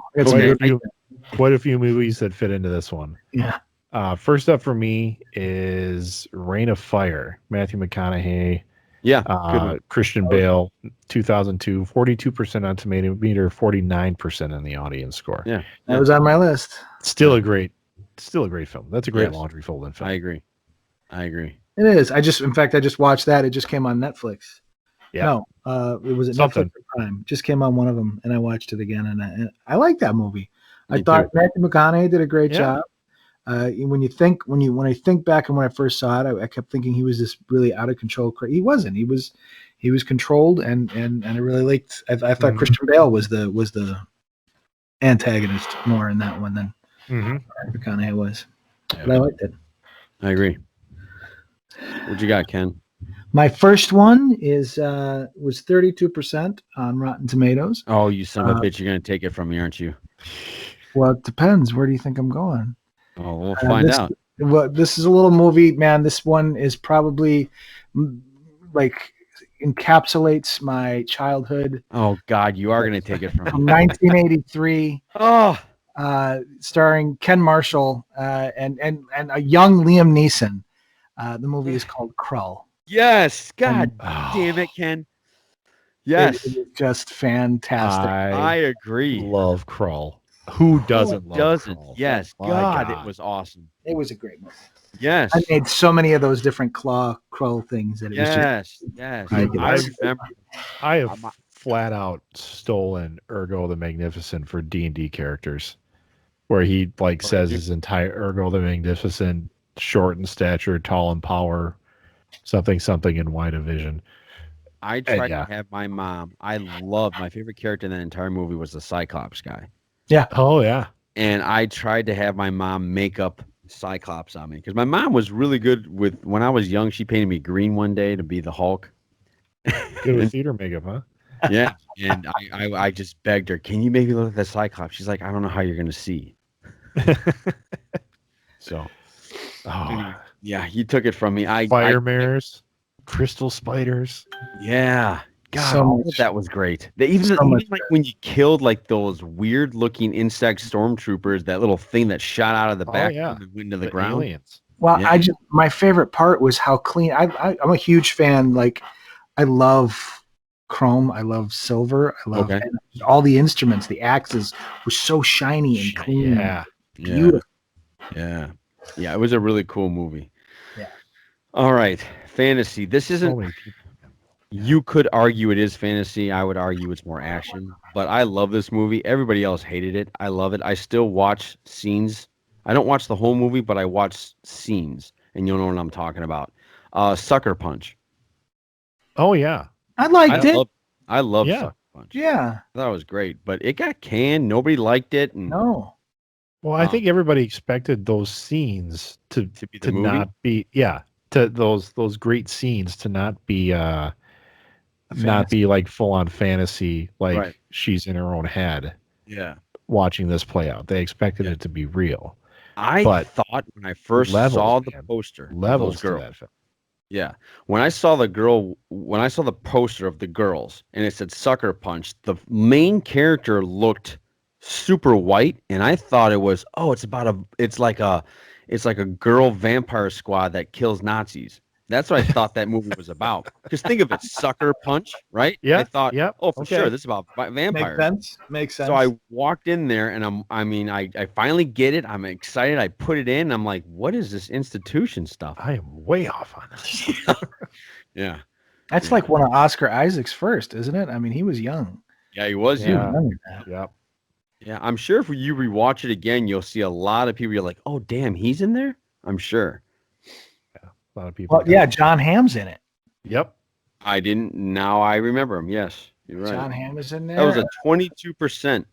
a few movies that fit into this one. Yeah. First up for me is Reign of Fire. Matthew McConaughey. Yeah. Christian Bale, 2002, 42% on Tomato Meter, 49% in the audience score. Yeah. That was on my list. Still a great film. That's a great laundry folding film. I agree. It is. I just watched that. It just came on Netflix. Yeah. No, it was at Netflix Prime. Just came on one of them, and I watched it again, and I like that movie. I thought Matthew McConaughey did a great job. When I think back and when I first saw it, I kept thinking he was this really out of control. He wasn't. He was controlled, and I really liked. I thought Christian Bale was the antagonist more in that one than McConaughey was. But I liked it. I agree. What you got, Ken? My first one was 32% on Rotten Tomatoes. Oh, you son of a bitch! You're gonna take it from me, aren't you? Well, it depends. Where do you think I'm going? Oh, we'll find out. Well, this is a little movie, man. This one is probably like encapsulates my childhood. Oh God, you are gonna take it from me. 1983. Oh, starring Ken Marshall and a young Liam Neeson. The movie is called Krull. yes! God damn it, Ken. Yes, it is just fantastic. I agree. Love Krull. Who doesn't love Krull? Yes, God, it was awesome. It was a great movie. Yes, I made so many of those different Krull things that it was just. Yes. I remember. I have flat out stolen Ergo the Magnificent for D&D characters, where he says his entire Ergo the Magnificent, short in stature, tall in power, something in wide of vision. I tried to have my mom. I loved my favorite character in that entire movie was the Cyclops guy. Yeah. Oh yeah. And I tried to have my mom make up Cyclops on me because my mom was really good with. When I was young, she painted me green one day to be the Hulk. Good with theater makeup, huh? Yeah. And I just begged her, "Can you make me look like the Cyclops?" She's like, "I don't know how you're gonna see." So, yeah, you took it from me. Fire mirrors, crystal spiders. Yeah. God, that was great. Even when you killed those weird looking insect stormtroopers, that little thing that shot out of the back and went into the ground. Aliens. Well, my favorite part was how clean. I'm a huge fan. I love chrome. I love silver. I love all the instruments. The axes were so shiny and clean. Yeah. Beautiful. Yeah. It was a really cool movie. Yeah. All right. Fantasy. This isn't. So many people. You could argue it is fantasy. I would argue it's more action. But I love this movie. Everybody else hated it. I love it. I still watch scenes. I don't watch the whole movie, but I watch scenes, and you'll know what I'm talking about. Sucker Punch. Oh yeah, I liked it. I love Sucker Punch. Yeah, I thought it was great, but it got canned. Nobody liked it. And, no. Well, I think everybody expected those scenes to be the movie? not be to those great scenes to not be not be like full on fantasy, she's in her own head. Yeah, watching this play out, they expected it to be real. I thought when I first saw the poster, levels girls. to that film. Yeah, when I saw the poster of the girls and it said Sucker Punch, the main character looked super white, and I thought it was it's like a girl vampire squad that kills Nazis. That's what I thought that movie was about. Because think of it, Sucker Punch, right? Yeah. I thought, sure, this is about vampires. Makes sense. So I walked in there, and I finally get it. I'm excited. I put it in. I'm like, what is this institution stuff? I am way off on this. Yeah. That's like one of Oscar Isaac's first, isn't it? I mean, he was young. Yeah, he was young. Yeah. Yeah, I'm sure if you rewatch it again, you'll see a lot of people. You're like, oh, damn, he's in there? I'm sure. A lot of people. Well, yeah, John Hamm's in it. Yep. I didn't. Now I remember him. Yes, you're right. John Hamm is in there. That was a 22%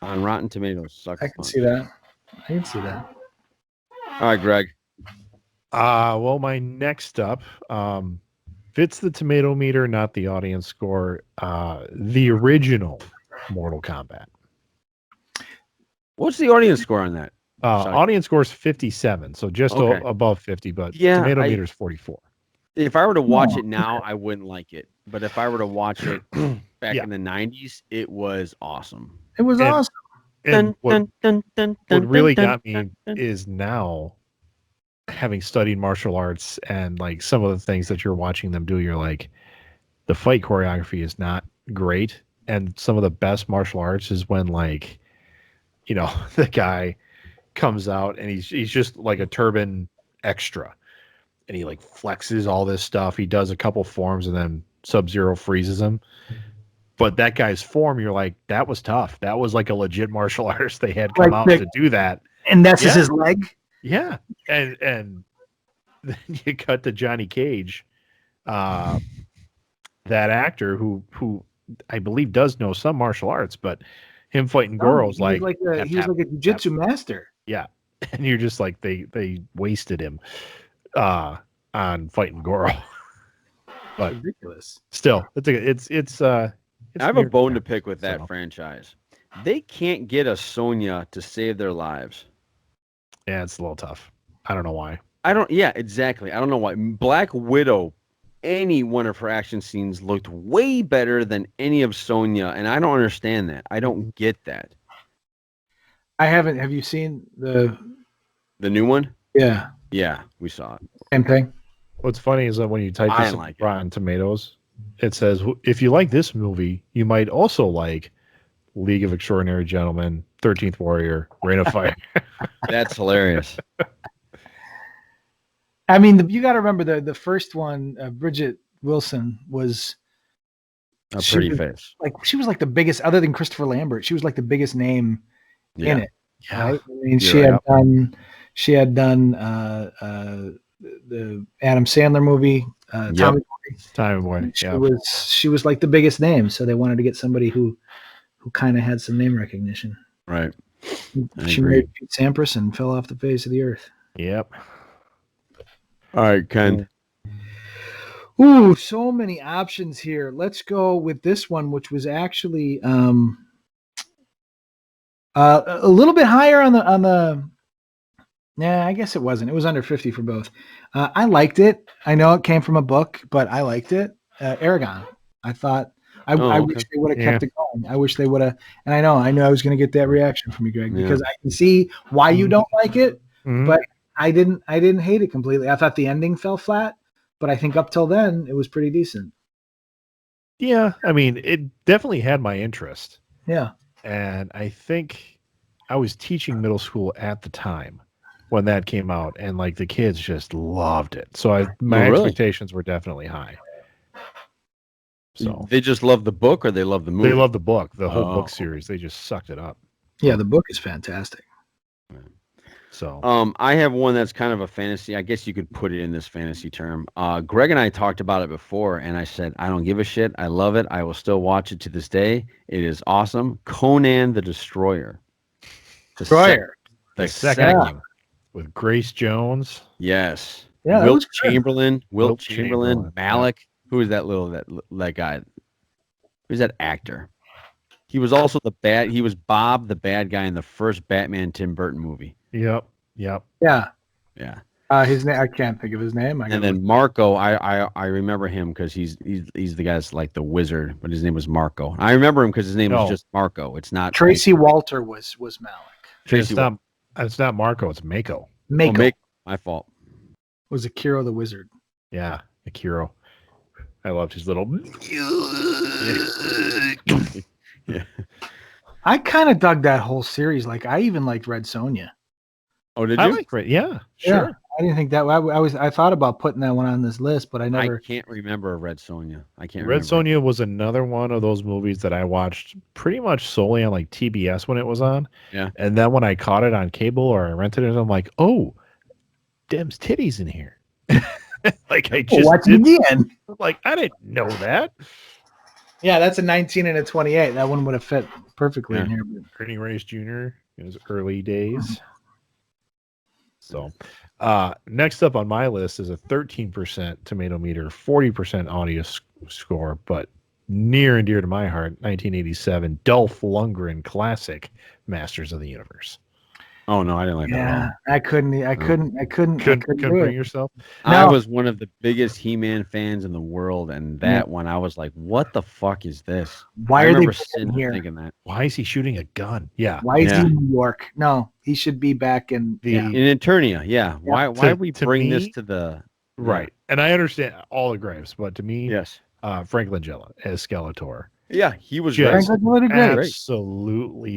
on Rotten Tomatoes. I can see that. All right, Greg. Well, my next up fits the tomato meter, not the audience score. The original Mortal Kombat. What's the audience score on that? Audience score is 57, so just above 50, but tomato meter is 44. If I were to watch it now, I wouldn't like it. But if I were to watch it back in the 90s, it was awesome. It was awesome. And what really got me is now, having studied martial arts and like some of the things that you're watching them do, you're like, the fight choreography is not great. And some of the best martial arts is when the guy comes out and he's just like a turban extra, and he like flexes all this stuff. He does a couple forms and then Sub-Zero freezes him. But that guy's form, you're like, that was tough. That was like a legit martial artist they had come out to do that. And that's just his leg. Yeah, and then you cut to Johnny Cage, that actor who I believe does know some martial arts, but him fighting girls he was like tap, he was tap, like a tap. jiu-jitsu master. Yeah, and you're just like they wasted him on fighting Goro. But Ridiculous. still, it's I have a weird bone to times, pick with that so. franchise. They can't get a Sonya to save their lives. Yeah, it's a little tough. I don't know why. Yeah, exactly. I don't know why. Black Widow, any one of her action scenes looked way better than any of Sonya, and I don't understand that. I don't get that. I haven't. Have you seen the new one? Yeah. Yeah, we saw it. Same thing. What's funny is that when you type this in like Rotten Tomatoes, it says if you like this movie, you might also like League of Extraordinary Gentlemen, 13th Warrior, Reign of Fire. That's hilarious. I mean, you got to remember the first one, Bridget Wilson was a pretty face. She was like the biggest, other than Christopher Lambert. She was like the biggest name in it. Yeah. Right? I mean, she had done the Adam Sandler movie, Tommy Boy. Tommy Boy. She was like the biggest name, so they wanted to get somebody who kind of had some name recognition. Right. She made Pete Sampras and fell off the face of the earth. Yep. All right, Ken. Ooh, so many options here. Let's go with this one, which was actually a little bit higher on the. Yeah, I guess it wasn't. It was under 50 for both. I liked it. I know it came from a book, but I liked it. Aragon. I thought I wish they would have kept it going. I wish they would have. And I knew I was going to get that reaction from you, Greg, because I can see why you don't like it, but I didn't hate it completely. I thought the ending fell flat, but I think up till then it was pretty decent. Yeah, I mean, it definitely had my interest. Yeah. And I think I was teaching middle school at the time when that came out, and like the kids just loved it. So my expectations were definitely high. So they just love the book, or they love the movie? They love the book, the whole book series. They just sucked it up. Yeah, the book is fantastic. So I have one that's kind of a fantasy. I guess you could put it in this fantasy term. Greg and I talked about it before, and I said, I don't give a shit. I love it. I will still watch it to this day. It is awesome. Conan the Destroyer. The second one with Grace Jones. Yes. Yeah, Wilt Chamberlain. Malik. Who is that guy? Who's that actor? He was also he was Bob, the bad guy in the first Batman Tim Burton movie. Yep. Yeah. His name, I can't think of his name. And then Marco, I remember him because he's the guy's like the wizard, but his name was Marco. I remember him because his name was just Marco. It's not Tracy Walter was Malik. It's not Marco. It's Mako. Mako. My fault. Was Akiro the wizard? Yeah, Akiro. I loved his little. Yeah. I kind of dug that whole series. Like I even liked Red Sonja. Oh, did you? I liked Red. Yeah, sure. Yeah, I didn't think that. I thought about putting that one on this list, but I never. I can't remember Red Sonja. Red Sonja was another one of those movies that I watched pretty much solely on like TBS when it was on. Yeah. And then when I caught it on cable or I rented it, I'm like, oh, Dem's titties in here. Like I just watch it again. Like I didn't know that. Yeah, that's a 19 and a 28. That one would have fit perfectly in here. Ernie Reyes Jr. in his early days. So, next up on my list is a 13% tomato meter, 40% audio score, but near and dear to my heart, 1987 Dolph Lundgren classic, Masters of the Universe. Oh no, I didn't like that at all. I couldn't bring yourself. No. I was one of the biggest He-Man fans in the world, and that one I was like, "What the fuck is this?" Why are they sitting here thinking that? Why is he shooting a gun? Yeah. Why is he in New York? No, he should be back in Eternia. Yeah. Why we bring this to the right? And I understand all the gripes, but to me, yes, Frank Langella as Skeletor. Yeah, he was absolutely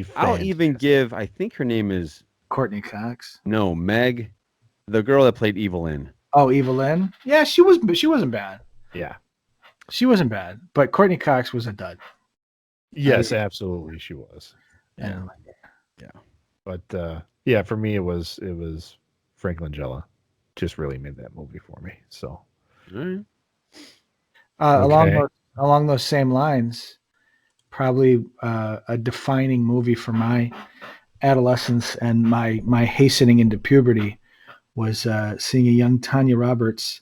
fantastic. I'll even give. I think her name is Courtney Cox. No, Meg, the girl that played Evelyn. Oh, Evelyn. Yeah, she wasn't bad. Yeah, she wasn't bad. But Courtney Cox was a dud. Yes, absolutely, she was. Yeah. But for me, it was Frank Langella just really made that movie for me. So, Right. Along those same lines, probably a defining movie for my adolescence and my hastening into puberty was seeing a young Tanya Roberts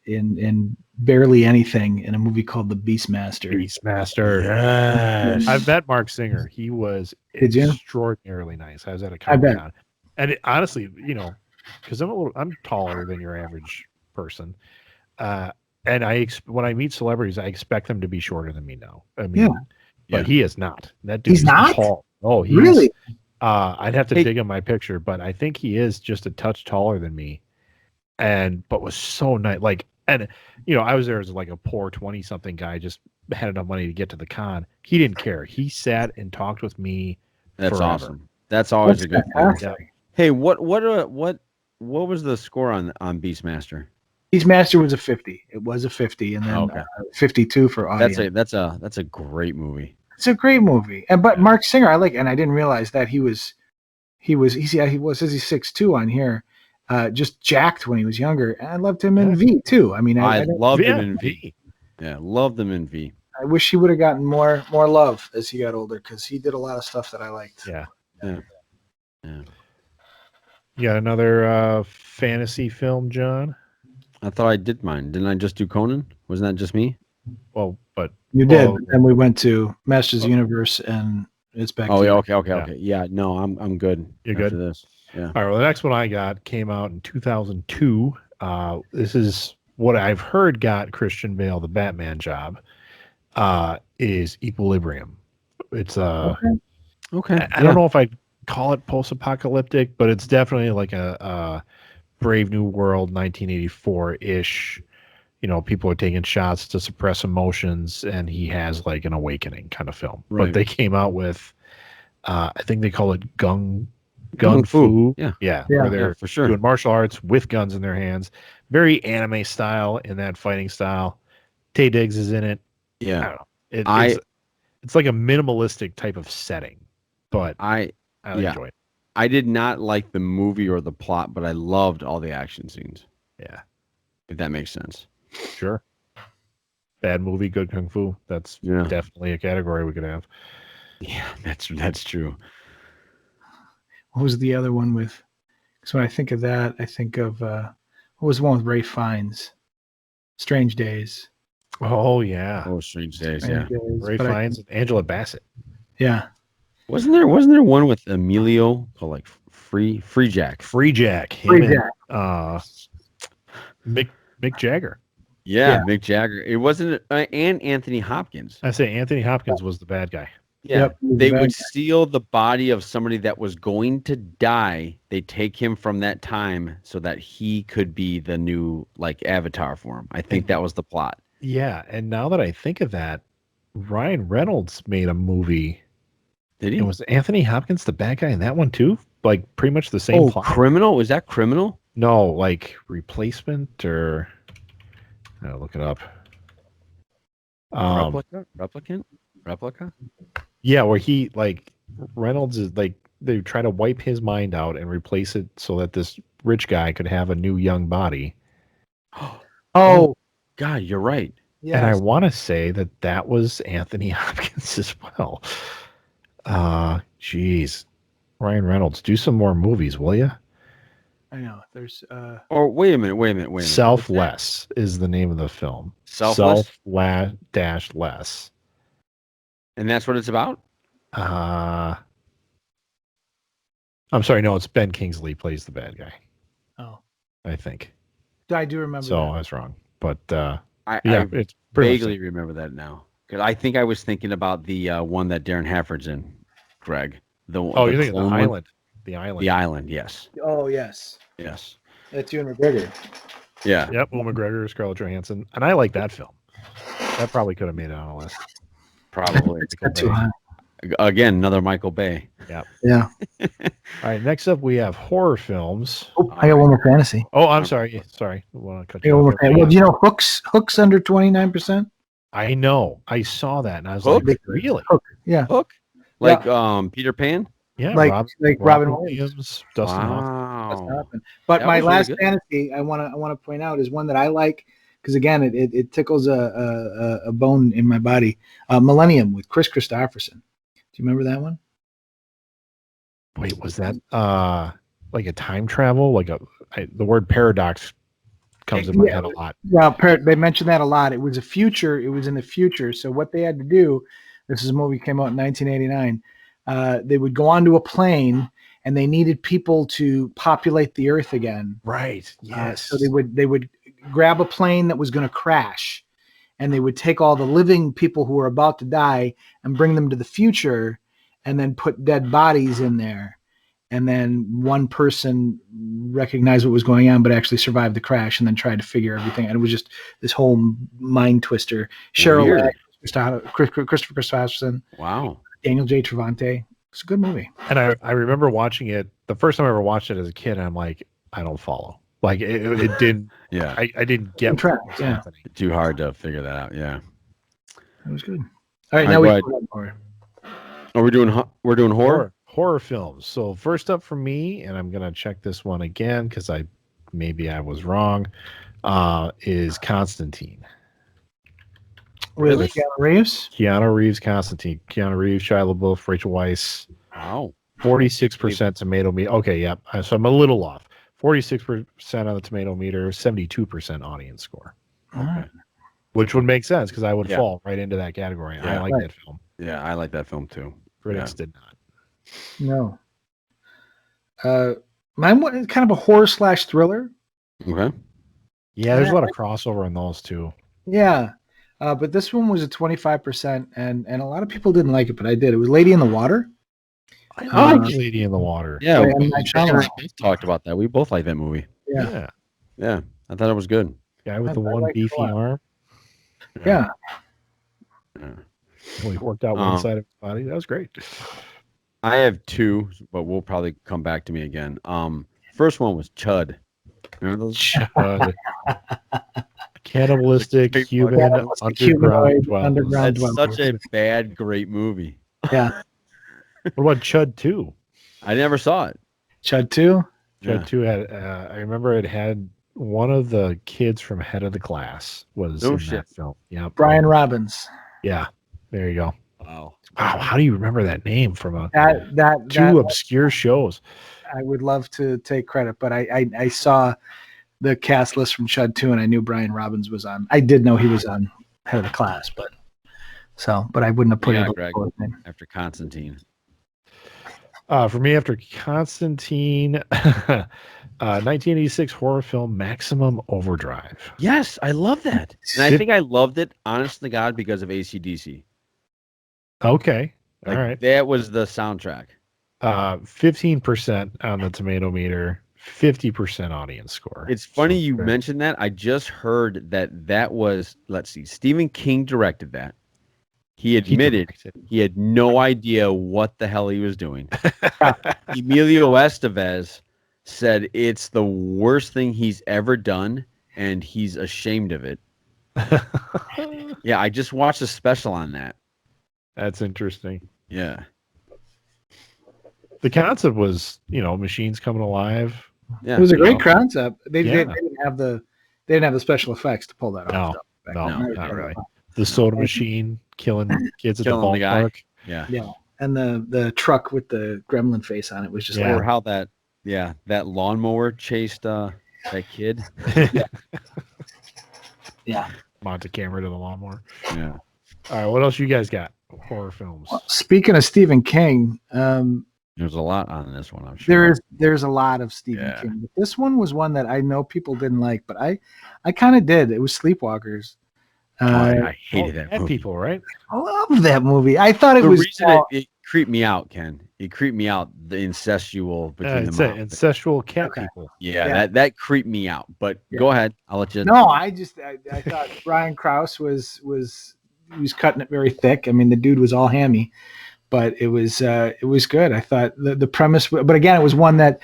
in barely anything in a movie called The Beastmaster. Beastmaster. Yes. I've met Mark Singer. He was Did you? extraordinarily nice. I was at a I bet. Comic-Con. And honestly, because I'm taller than your average person. And when I meet celebrities, I expect them to be shorter than me now. I mean, but he is not. That dude He's is not? tall. Oh, he's Really? I'd have to dig in my picture, but I think he is just a touch taller than me. But was so nice. I was there as like a poor 20-something guy, just had enough money to get to the con. He didn't care. He sat and talked with me. That's forever. awesome. That's always a good thing. Yeah. Hey, what was the score on Beastmaster? Beastmaster was a 50. It was a 50, and then 52 for audience. That's a great movie. It's a great movie. But Mark Singer, I like, and I didn't realize that he says he's 6'2" on here. Just jacked when he was younger. And I loved him in V too. I mean, I loved him in V. Yeah, loved him in V. I wish he would have gotten more love as he got older, because he did a lot of stuff that I liked. Yeah. Yeah. You got another fantasy film, John? I thought I did mine. Didn't I just do Conan? Wasn't that just me? Well, but you did. And we went to Masters of the Universe, and it's back. Oh, yeah. Okay. Yeah. No, I'm good. You're good. This. Yeah. All right. Well, the next one I got came out in 2002. This is what I've heard got Christian Bale the Batman job. Is Equilibrium. It's okay. I don't know if I'd call it post-apocalyptic, but it's definitely like a Brave New World 1984-ish. People are taking shots to suppress emotions, and he has like an awakening kind of film. Right. But they came out with, I think they call it Gung Fu. Yeah. Where they're for sure doing martial arts with guns in their hands. Very anime style in that fighting style. Taye Diggs is in it. Yeah. I don't know. It's like a minimalistic type of setting, but I enjoy it. I did not like the movie or the plot, but I loved all the action scenes. Yeah. If that makes sense. Sure. Bad movie, good kung fu. That's definitely a category we could have. Yeah, that's true. What was the other one with? Because when I think of that, I think of what was the one with Ralph Fiennes? Strange Days. Oh yeah. Oh, Strange Days. Strange Days. Ralph Fiennes and Angela Bassett. Yeah. Wasn't there one with Emilio called like Free Jack? Free Jack. Mick Jagger. Yeah, Mick Jagger. It wasn't, and Anthony Hopkins. I say Anthony Hopkins was the bad guy. Yeah, they would steal the body of somebody that was going to die. They take him from that time so that he could be the new like avatar for him. I think that was the plot. Yeah, and now that I think of that, Ryan Reynolds made a movie. Did he? And was Anthony Hopkins the bad guy in that one too? Like pretty much the same plot. Criminal? Was that Criminal? No, like Replacement or I'll look it up. Replica? Yeah, where he like Reynolds is like they try to wipe his mind out and replace it so that this rich guy could have a new young body. Oh, God, you're right. yes. And I want to say that was Anthony Hopkins as well. Geez, Ryan Reynolds, do some more movies, will you? I know. There's Or wait a minute. Selfless is the name of the film. Selfless? Self-less. And that's what it's about? I'm sorry, no, it's Ben Kingsley plays the bad guy. Oh. I think. I do remember so that. I was wrong. But I it's vaguely remember that now. Because I think I was thinking about the one that Darren Hafford's in, Greg. You're thinking the Island. The Island. The Island, yes. Oh, yes. Yes. That's Ewan McGregor. Yeah. Yep, Will McGregor, Scarlett Johansson. And I like that film. That probably could have made it on a list. Probably. It's got too high. Again, another Michael Bay. Yeah. Yeah. All right, next up we have horror films. Oh, I got one more fantasy. Oh, I'm sorry. Sorry. I want to cut I you got one off more there. Well, do you know Hook's under 29%? I know. I saw that and I was Hook? like, really? Hook. Yeah. Hook? Like Peter Pan? Yeah, like Robin Williams, Dustin Hoffman. Wow. But That my was really last good. fantasy I want to point out is one that I like because again it tickles a bone in my body. Millennium with Chris Christopherson. Do you remember that one? Wait, was that like a time travel? Like the word paradox comes in my head a lot. Yeah, they mentioned that a lot. It was a future. It was in the future. So what they had to do, this is a movie that came out in 1989. They would go onto a plane, and they needed people to populate the Earth again. Right. Yes. So they would grab a plane that was going to crash, and they would take all the living people who were about to die and bring them to the future, and then put dead bodies in there. And then one person recognized what was going on, but actually survived the crash and then tried to figure everything out. It was just this whole mind twister. Cheryl Ladd, Christopher Christopherson, Wow. Daniel J. Trevante. It's a good movie. And I remember watching it the first time I ever watched it as a kid. And I'm like, I don't follow. Like it didn't. Yeah. I didn't get what was happening. Too hard to figure that out. Yeah. That was good. All right, now we're doing horror. Horror films. So first up for me, and I'm gonna check this one again because maybe I was wrong. Is Constantine. Really? Keanu Reeves? Keanu Reeves, Constantine. Keanu Reeves, Shia LaBeouf, Rachel Weisz. Wow. 46% tomato meter. Okay, yep. So I'm a little off. 46% on the tomato meter, 72% audience score. Okay. Which would make sense because I would fall right into that category. Yeah, I like that film. Yeah, I like that film too. Critics did not. No. Mine was kind of a horror / thriller. Okay. Yeah, there's a lot of crossover in those two. Yeah. But this one was a 25%, and a lot of people didn't like it, but I did. It was Lady in the Water. I like Lady in the Water. Yeah, we talked about that. We both like that movie. Yeah. Yeah, I thought it was good. Guy with the one beefy arm. Yeah. Well, he worked out one side of his body. That was great. I have two, but we'll probably come back to me again. First one was Chud. Remember those? Chud. Cannibalistic human underground dweller. That's such a bad, great movie. Yeah. What about Chud 2? I never saw it. Chud 2? Chud 2 had, I remember it had one of the kids from Head of the Class was in that film. Yeah. Brian Robbins. Yeah. There you go. Wow. Wow. How do you remember that name from two obscure shows? I would love to take credit, but I saw the cast list from Chud 2 and I knew Brian Robbins was on. I did know he was on Head of the Class, but I wouldn't have put it Greg, after Constantine. For me, after Constantine, 1986 horror film Maximum Overdrive. Yes, I love that. And I think I loved it, honest to God, because of AC/DC. Okay. Like, all right. That was the soundtrack. 15% on the tomato meter, 50% audience score. It's funny you mentioned that. I just heard that was, let's see, Stephen King directed that. He admitted he had no idea what the hell he was doing. Emilio Estevez said it's the worst thing he's ever done, and he's ashamed of it. Yeah, I just watched a special on that. That's interesting. Yeah. The concept was, machines coming alive. Yeah, it was a great concept. They didn't have the special effects to pull that off. No, not really. The soda machine killing kids at the ballpark. Yeah. And the truck with the gremlin face on it was just or how that lawnmower chased that kid. Yeah. Mounted camera to the lawnmower. Yeah. All right, what else you guys got? Horror films. Well, speaking of Stephen King, there's a lot on this one, I'm sure. There's a lot of Stephen King. But this one was one that I know people didn't like, but I kind of did. It was Sleepwalkers. I hated that movie. People, right? I love that movie. I thought it was. It creeped me out, Ken. It creeped me out. The incestual between the incestual cat people. Yeah, that creeped me out. But go ahead. I'll let you. No, I thought Brian Krause was cutting it very thick. I mean, the dude was all hammy, but it was good. I thought the premise, but again, it was one that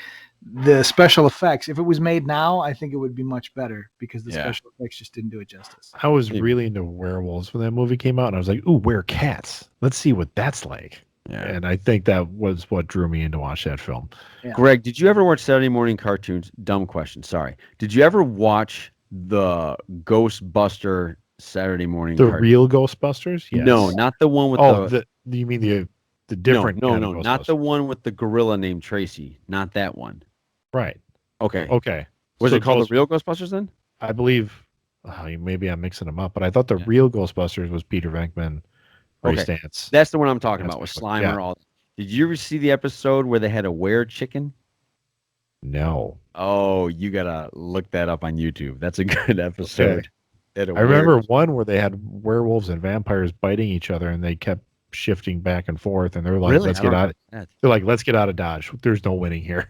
the special effects, if it was made now, I think it would be much better because the special effects just didn't do it justice. I was really into werewolves when that movie came out, and I was like, ooh, we're cats. Let's see what that's like. And I think that was what drew me in to watch that film. Yeah. Greg, did you ever watch Saturday morning cartoons? Dumb question. Sorry. Did you ever watch the Ghostbuster Saturday morning cartoon? Real Ghostbusters? Yes. No, not the one with you mean the different No, not the one with the gorilla named Tracy. Not that one. Right. Okay. Was it called the Real Ghostbusters then? I believe maybe I'm mixing them up, but I thought the Real Ghostbusters was Peter Venkman, Ray Stantz. That's the one I'm talking about with Slimer. All. Did you ever see the episode where they had a were-chicken? No. Oh, you gotta look that up on YouTube. That's a good episode. Okay. I remember one where they had werewolves and vampires biting each other, and they kept shifting back and forth, and they're like, "Let's get out." They're like, "Let's get out of Dodge. There's no winning here."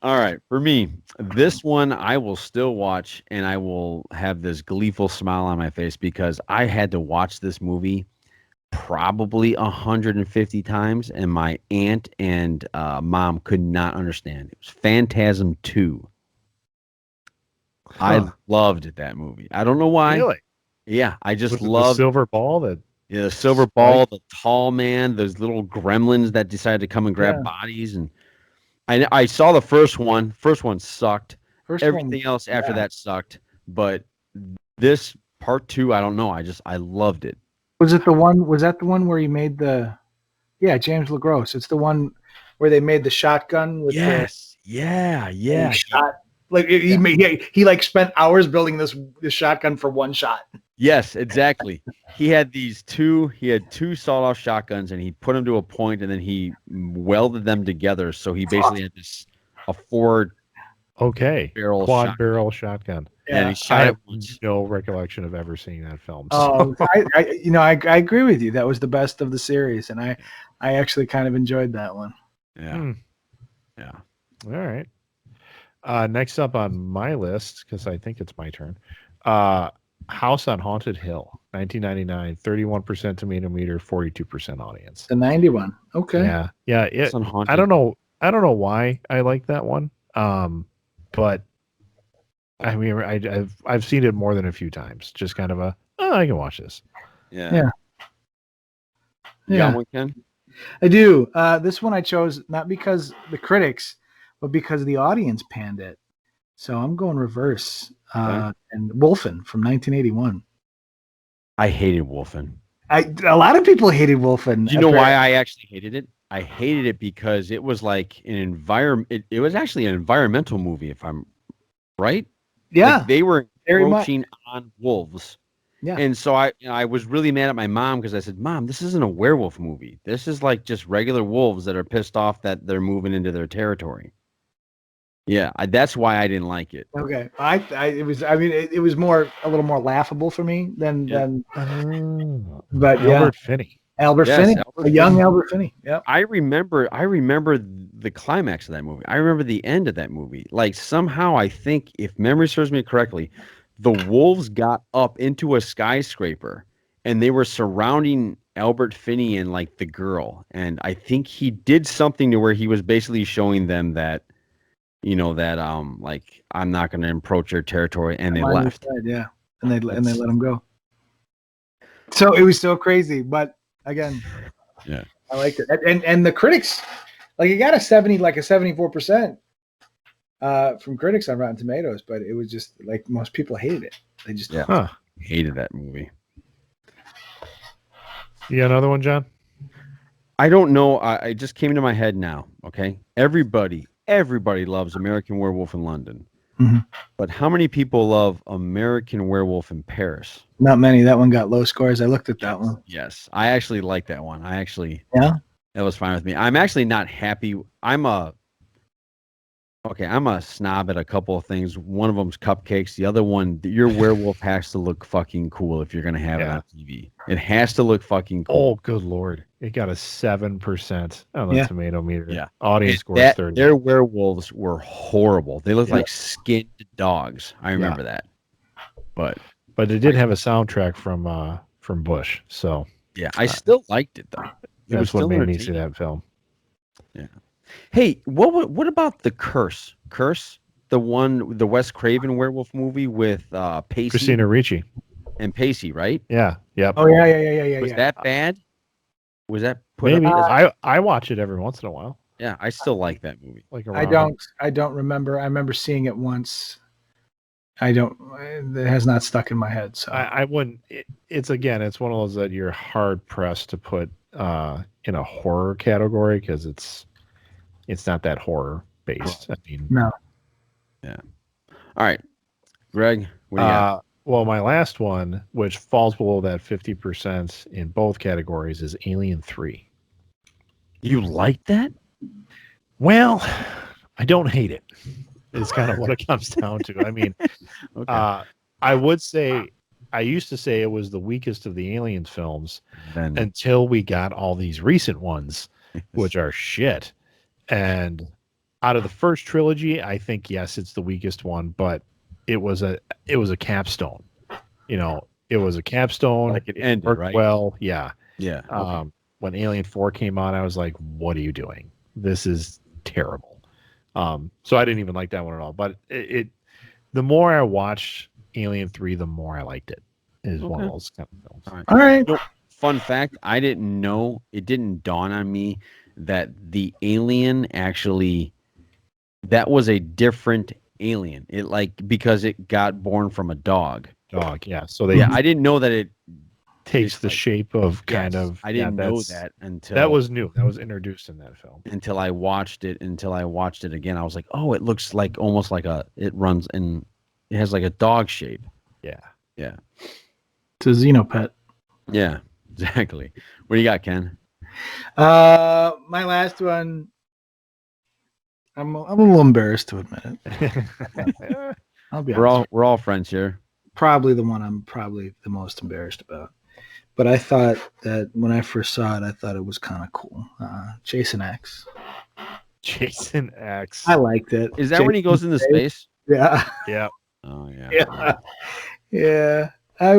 All right, for me, this one I will still watch, and I will have this gleeful smile on my face because I had to watch this movie probably 150 times, and my aunt and mom could not understand. It was Phantasm 2. I loved that movie. I don't know why. Really? Yeah, I just loved the silver ball. The silver ball, the tall man, those little gremlins that decided to come and grab bodies, and I saw the first one. First one sucked. Everything else after that sucked. But this part 2, I don't know. I loved it. Was that the one where he made the? Yeah, James LaGrosse. It's the one where they made the shotgun with yeah. He shot he like spent hours building this shotgun for one shot. Yes, exactly. He had two sawed-off shotguns, and he put them to a point, and then he welded them together. So he basically had a quad barrel shotgun. Yeah, and he shot I have no recollection of ever seeing that film. So. Oh, I agree with you. That was the best of the series, and I actually kind of enjoyed that one. Yeah. Yeah. All right. Next up on my list, because I think it's my turn. House on Haunted Hill, 1999, 31% tomato meter, 42% audience. The 91. Okay. Yeah. I don't know why I like that one. But I mean, I've seen it more than a few times. Just kind of I can watch this. Yeah. You got one, Ken? I do. This one I chose not because the critics, but because the audience panned it. So I'm going reverse. And Wolfen from 1981. I hated Wolfen. A lot of people hated Wolfen. You know why I actually hated it? I hated it because it was like an environment. It was actually an environmental movie, if I'm right. Yeah, like they were encroaching on wolves. Yeah, and so I was really mad at my mom because I said, "Mom, this isn't a werewolf movie. This is like just regular wolves that are pissed off that they're moving into their territory." Yeah, that's why I didn't like it. Okay, it was a little more laughable for me than but Albert Finney. Albert Finney. Albert Finney. Yeah. I remember the climax of that movie. I remember the end of that movie. Like somehow I think, if memory serves me correctly, the wolves got up into a skyscraper and they were surrounding Albert Finney and like the girl. And I think he did something to where he was basically showing them that, like, I'm not going to approach your territory, and they left. Yeah, and they let him go. So it was so crazy, but again, yeah, I liked it. And the critics, like, it got a 74% from critics on Rotten Tomatoes, but it was just like most people hated it. They just hated that movie. You got another one, John? I don't know. I just came to my head now. Okay, everybody loves American Werewolf in London. Mm-hmm. But how many people love American Werewolf in Paris? Not many. That one got low scores. I looked at that one. Yes. I actually like that one. Yeah. That was fine with me. I'm actually not happy. I'm a snob at a couple of things. One of them's cupcakes. The other one, your werewolf has to look fucking cool if you're going to have it on TV. It has to look fucking cool. Oh, good Lord. It got a 7% on the tomato meter. Yeah. Audience score is 30. Their werewolves were horrible. They looked like skinned dogs. I remember that. But it did have a soundtrack from Bush. So yeah, I still liked it though. That's what made me see that film. Yeah. Hey, what about The Curse? Curse, the Wes Craven werewolf movie with Pacey? Christina Ricci. and Pacey, right? Yeah. Yep. Oh yeah. Was that bad? Was that put Maybe up as, I watch it every once in a while. yeah, I still like that movie. Like I don't remember. I remember seeing it once. It has not stuck in my head. So I wouldn't. It's one of those that you're hard pressed to put in a horror category because it's not that horror based. I mean, no. Yeah. All right, Greg, what do you got? Well, my last one, which falls below that 50% in both categories, is Alien 3. You like that? Well, I don't hate it. It's kind of what it comes down to. I mean, Okay. I would say I used to say it was the weakest of the Aliens films Then until we got all these recent ones, which are shit. And out of the first trilogy, I think yes, it's the weakest one, but it was a capstone. You know, it was a capstone. Like it ended, worked right? well, yeah. yeah. Okay. When Alien 4 came out, I was like, what are you doing? This is terrible. So I didn't even like that one at all. But it the more I watched Alien 3, the more I liked it. It is one of those kind of films. All right. You know, fun fact, I didn't know, it didn't dawn on me that the alien actually, that was a different alien. It because it got born from a dog. Yeah. So I didn't know that it takes the shape of kind of. I didn't know that until that was new. That was introduced in that film. Until I watched it again. I was like, oh, it looks like almost like it runs and it has like a dog shape. Yeah. Yeah. It's a Xenopet. Yeah, exactly. What do you got, Ken? My last one. I'm a little embarrassed to admit it. I'll be honest. We're all friends here. Probably the one I'm probably the most embarrassed about. But I thought that when I first saw it, I thought it was kind of cool. Jason X. Jason X. I liked it. Is that when he goes into space? Yeah. Yeah. Oh yeah. Yeah. Yeah. I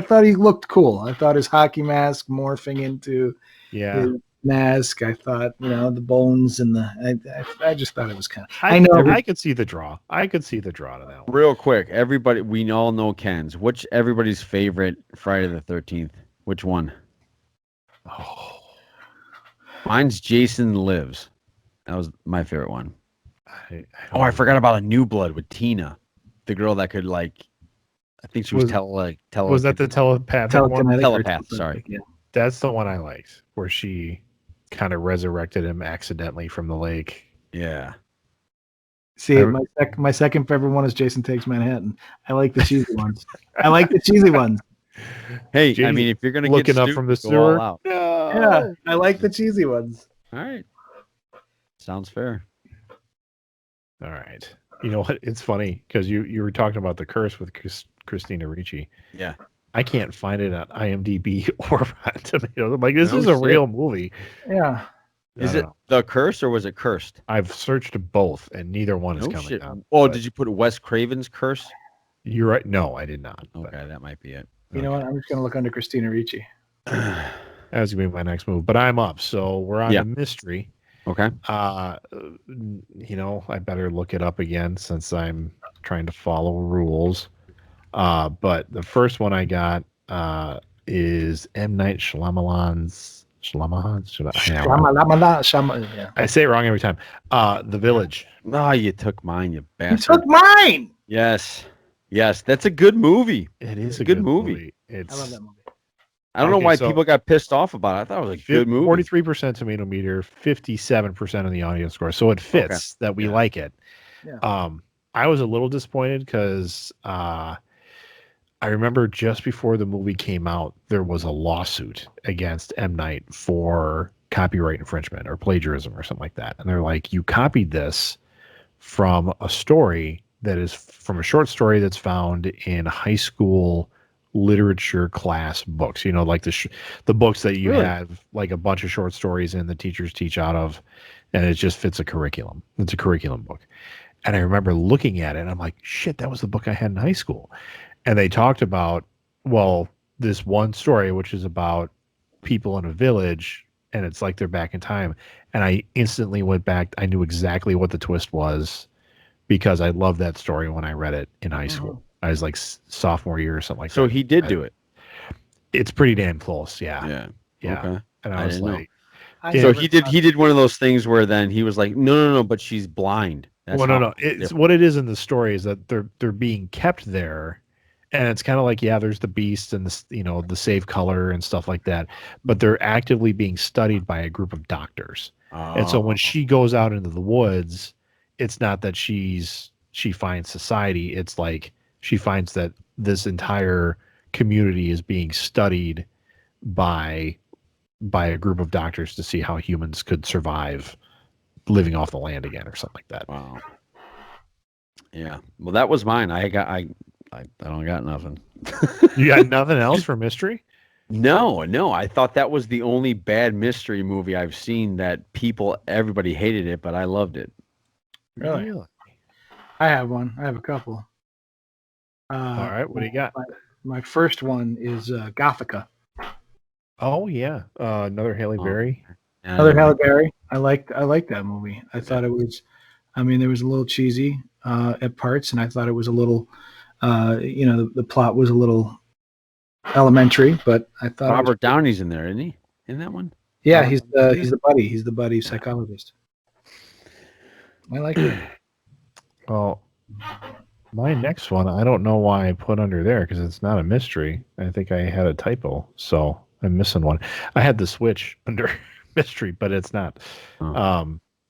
thought he looked cool. I thought his hockey mask morphing into his mask. I thought, the bones and I just thought it was kind of. I could see the draw. I could see the draw to that one. Real quick, everybody, we all know Ken's. Which everybody's favorite Friday the 13th? Which one? Oh, mine's Jason Lives. That was my favorite one. I forgot about A New Blood with Tina, the girl that could I think she was Was that the telepathic one? Telepath. Sorry. Yeah. That's the one I liked, where she kind of resurrected him accidentally from the lake. Yeah. See, my second favorite one is Jason Takes Manhattan. I like the cheesy ones. I like the cheesy ones. Hey, I mean, if you're gonna looking get up from the sewer, out. No. Yeah, I like the cheesy ones. All right. Sounds fair. All right. You know what? It's funny because you were talking about The Curse with Christina Ricci. Yeah. I can't find it on IMDb or Rotten Tomatoes. I'm like, this is a real movie. Yeah. Is it The Curse or was it Cursed? I've searched both and neither one is coming up. Oh, did you put Wes Craven's Curse? You're right. No, I did not. Okay, that might be it. You know what? I'm just gonna look under Christina Ricci. That was gonna be my next move, but I'm up. So we're on the mystery. Okay. I better look it up again since I'm trying to follow rules. But the first one I got is M. Night Shyamalan's Yeah. I say it wrong every time. The Village. Oh, you took mine, you bastard. You took mine. Yes. That's a good movie. It is a good movie. I love that movie. I don't know why people got pissed off about it. I thought it was a good movie. 43% tomato meter, 57% on the audience score. So it fits that we like it. Yeah. I was a little disappointed because I remember just before the movie came out, there was a lawsuit against M. Night for copyright infringement or plagiarism or something like that. And they're like, you copied this from a story that is from a short story that's found in high school literature class books, like the books that you have like a bunch of short stories in the teachers teach out of, and it just fits a curriculum. It's a curriculum book. And I remember looking at it and I'm like, shit, that was the book I had in high school. And they talked about, this one story, which is about people in a village and it's like they're back in time. And I instantly went back. I knew exactly what the twist was because I loved that story when I read it in high school. as like sophomore year or something like that. So he did do it. It's pretty damn close. Yeah. Yeah. Yeah. Okay. And I was like, so he did one of those things where then he was like, no, but she's blind. That's no. It's what it is in the story is that they're being kept there, and it's kind of like, yeah, there's the beast and the the save color and stuff like that, but they're actively being studied by a group of doctors. And so when she goes out into the woods, it's not that she finds society. It's like she finds that this entire community is being studied by a group of doctors to see how humans could survive living off the land again or something like that. Wow. Yeah. Well, that was mine. I don't got nothing. You got nothing else for mystery? No. I thought that was the only bad mystery movie I've seen that everybody hated it, but I loved it. Really? I have one. I have a couple. All right. What do you got? My first one is Gothica. Oh yeah, another Halle Berry. Another Halle Berry. I liked that movie. I thought it was, there was a little cheesy at parts, and I thought it was a little, the plot was a little elementary, but I thought Robert Downey's in there, isn't he? In that one? Yeah, he's the buddy. He's the buddy psychologist. I like it. Well, my next one, I don't know why I put under there because it's not a mystery. I think I had a typo, so I'm missing one. I had the Switch under mystery, but it's not.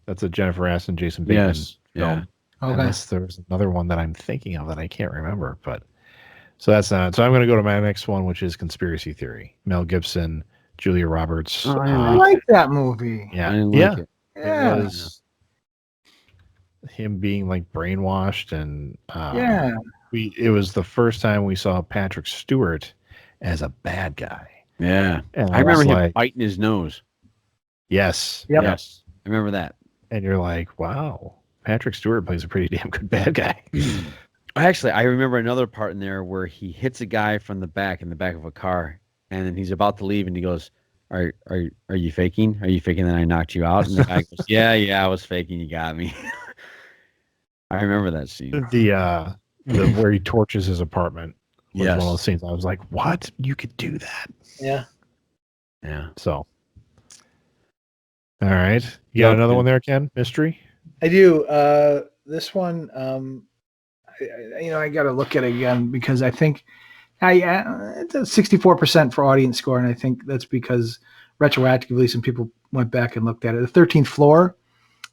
That's a Jennifer Aniston, Jason Bateman film. Yeah. Okay. Unless there's another one that I'm thinking of that I can't remember, but so that's not. So I'm going to go to my next one, which is Conspiracy Theory. Mel Gibson, Julia Roberts. I like that movie. Yeah, I didn't like it. Yeah. It was him being like brainwashed, and it was the first time we saw Patrick Stewart as a bad guy. Yeah, and I remember him biting his nose. Yes. Yep. Yes, I remember that. And you're like, wow, Patrick Stewart plays a pretty damn good bad guy. Actually, I remember another part in there where he hits a guy from the back in the back of a car, and then he's about to leave, and he goes, "Are you faking? Are you faking that I knocked you out?" And the guy goes, "Yeah, I was faking. You got me." I remember that scene. The where he torches his apartment was Yes. one of those scenes. I was like, what? You could do that? Yeah. Yeah. So, all right. You got another one there, Ken? Mystery? I do. This one, I got to look at it again because I think it's a 64% for audience score, and I think that's because retroactively some people went back and looked at it. The 13th Floor,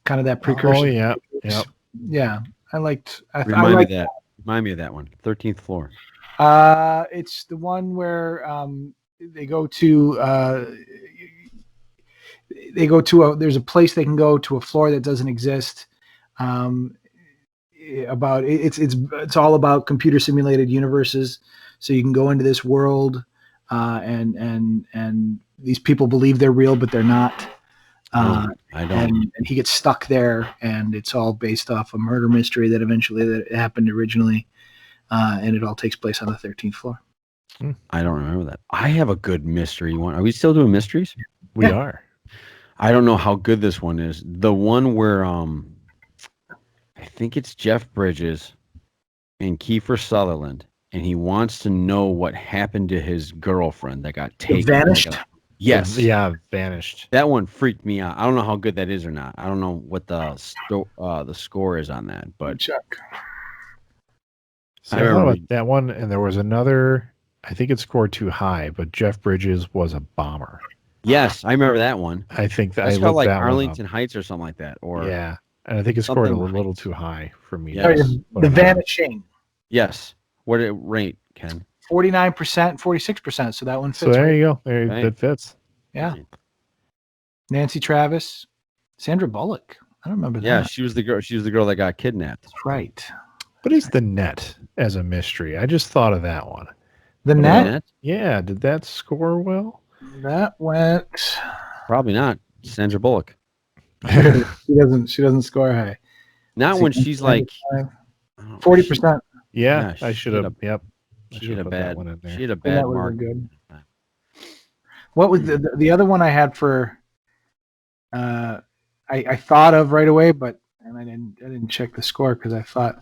kind of that precursor. Oh yeah, yep. Yeah. I liked. Remind me of that one. 13th Floor. It's the one where they go to. There's a place they can go to, a floor that doesn't exist. It's all about computer simulated universes. So you can go into this world, and these people believe they're real, but they're not. I don't. And he gets stuck there, and it's all based off a murder mystery that happened originally, and it all takes place on the 13th floor. I don't remember that. I have a good mystery one. Are we still doing mysteries? We are. I don't know how good this one is. The one where I think it's Jeff Bridges and Kiefer Sutherland, and he wants to know what happened to his girlfriend that got taken. Vanished? Yes. Yeah, Vanished. That one freaked me out. I don't know how good that is or not. I don't know what the score is on that, but Chuck. So I remember that one, and there was another. I think it scored too high, but Jeff Bridges was a bomber. yes, I remember that one. I think that It's I called looked like that one up. Arlington Heights or something like that. Or Yeah, and I think it scored a Something little too high for me. Yes. The Vanishing. yes. What did it rate, Ken? 49%, 46%. So that one fits. So there right? you go. There, Right. that fits. Yeah. Nancy Travis, Sandra Bullock. I don't remember that. Yeah, she was the girl. She was the girl that got kidnapped. That's right. What is The Net as a mystery? I just thought of that one. The Net. Yeah, did that score well? That went. Probably not. Sandra Bullock. She doesn't score high. Not when she's like 40%. Yeah, Yeah, I should have. Yep. She had a put bad that one in there. She had a That bad would have mark. been good. What was the other one I had for? I thought of right away, but I didn't check the score because I thought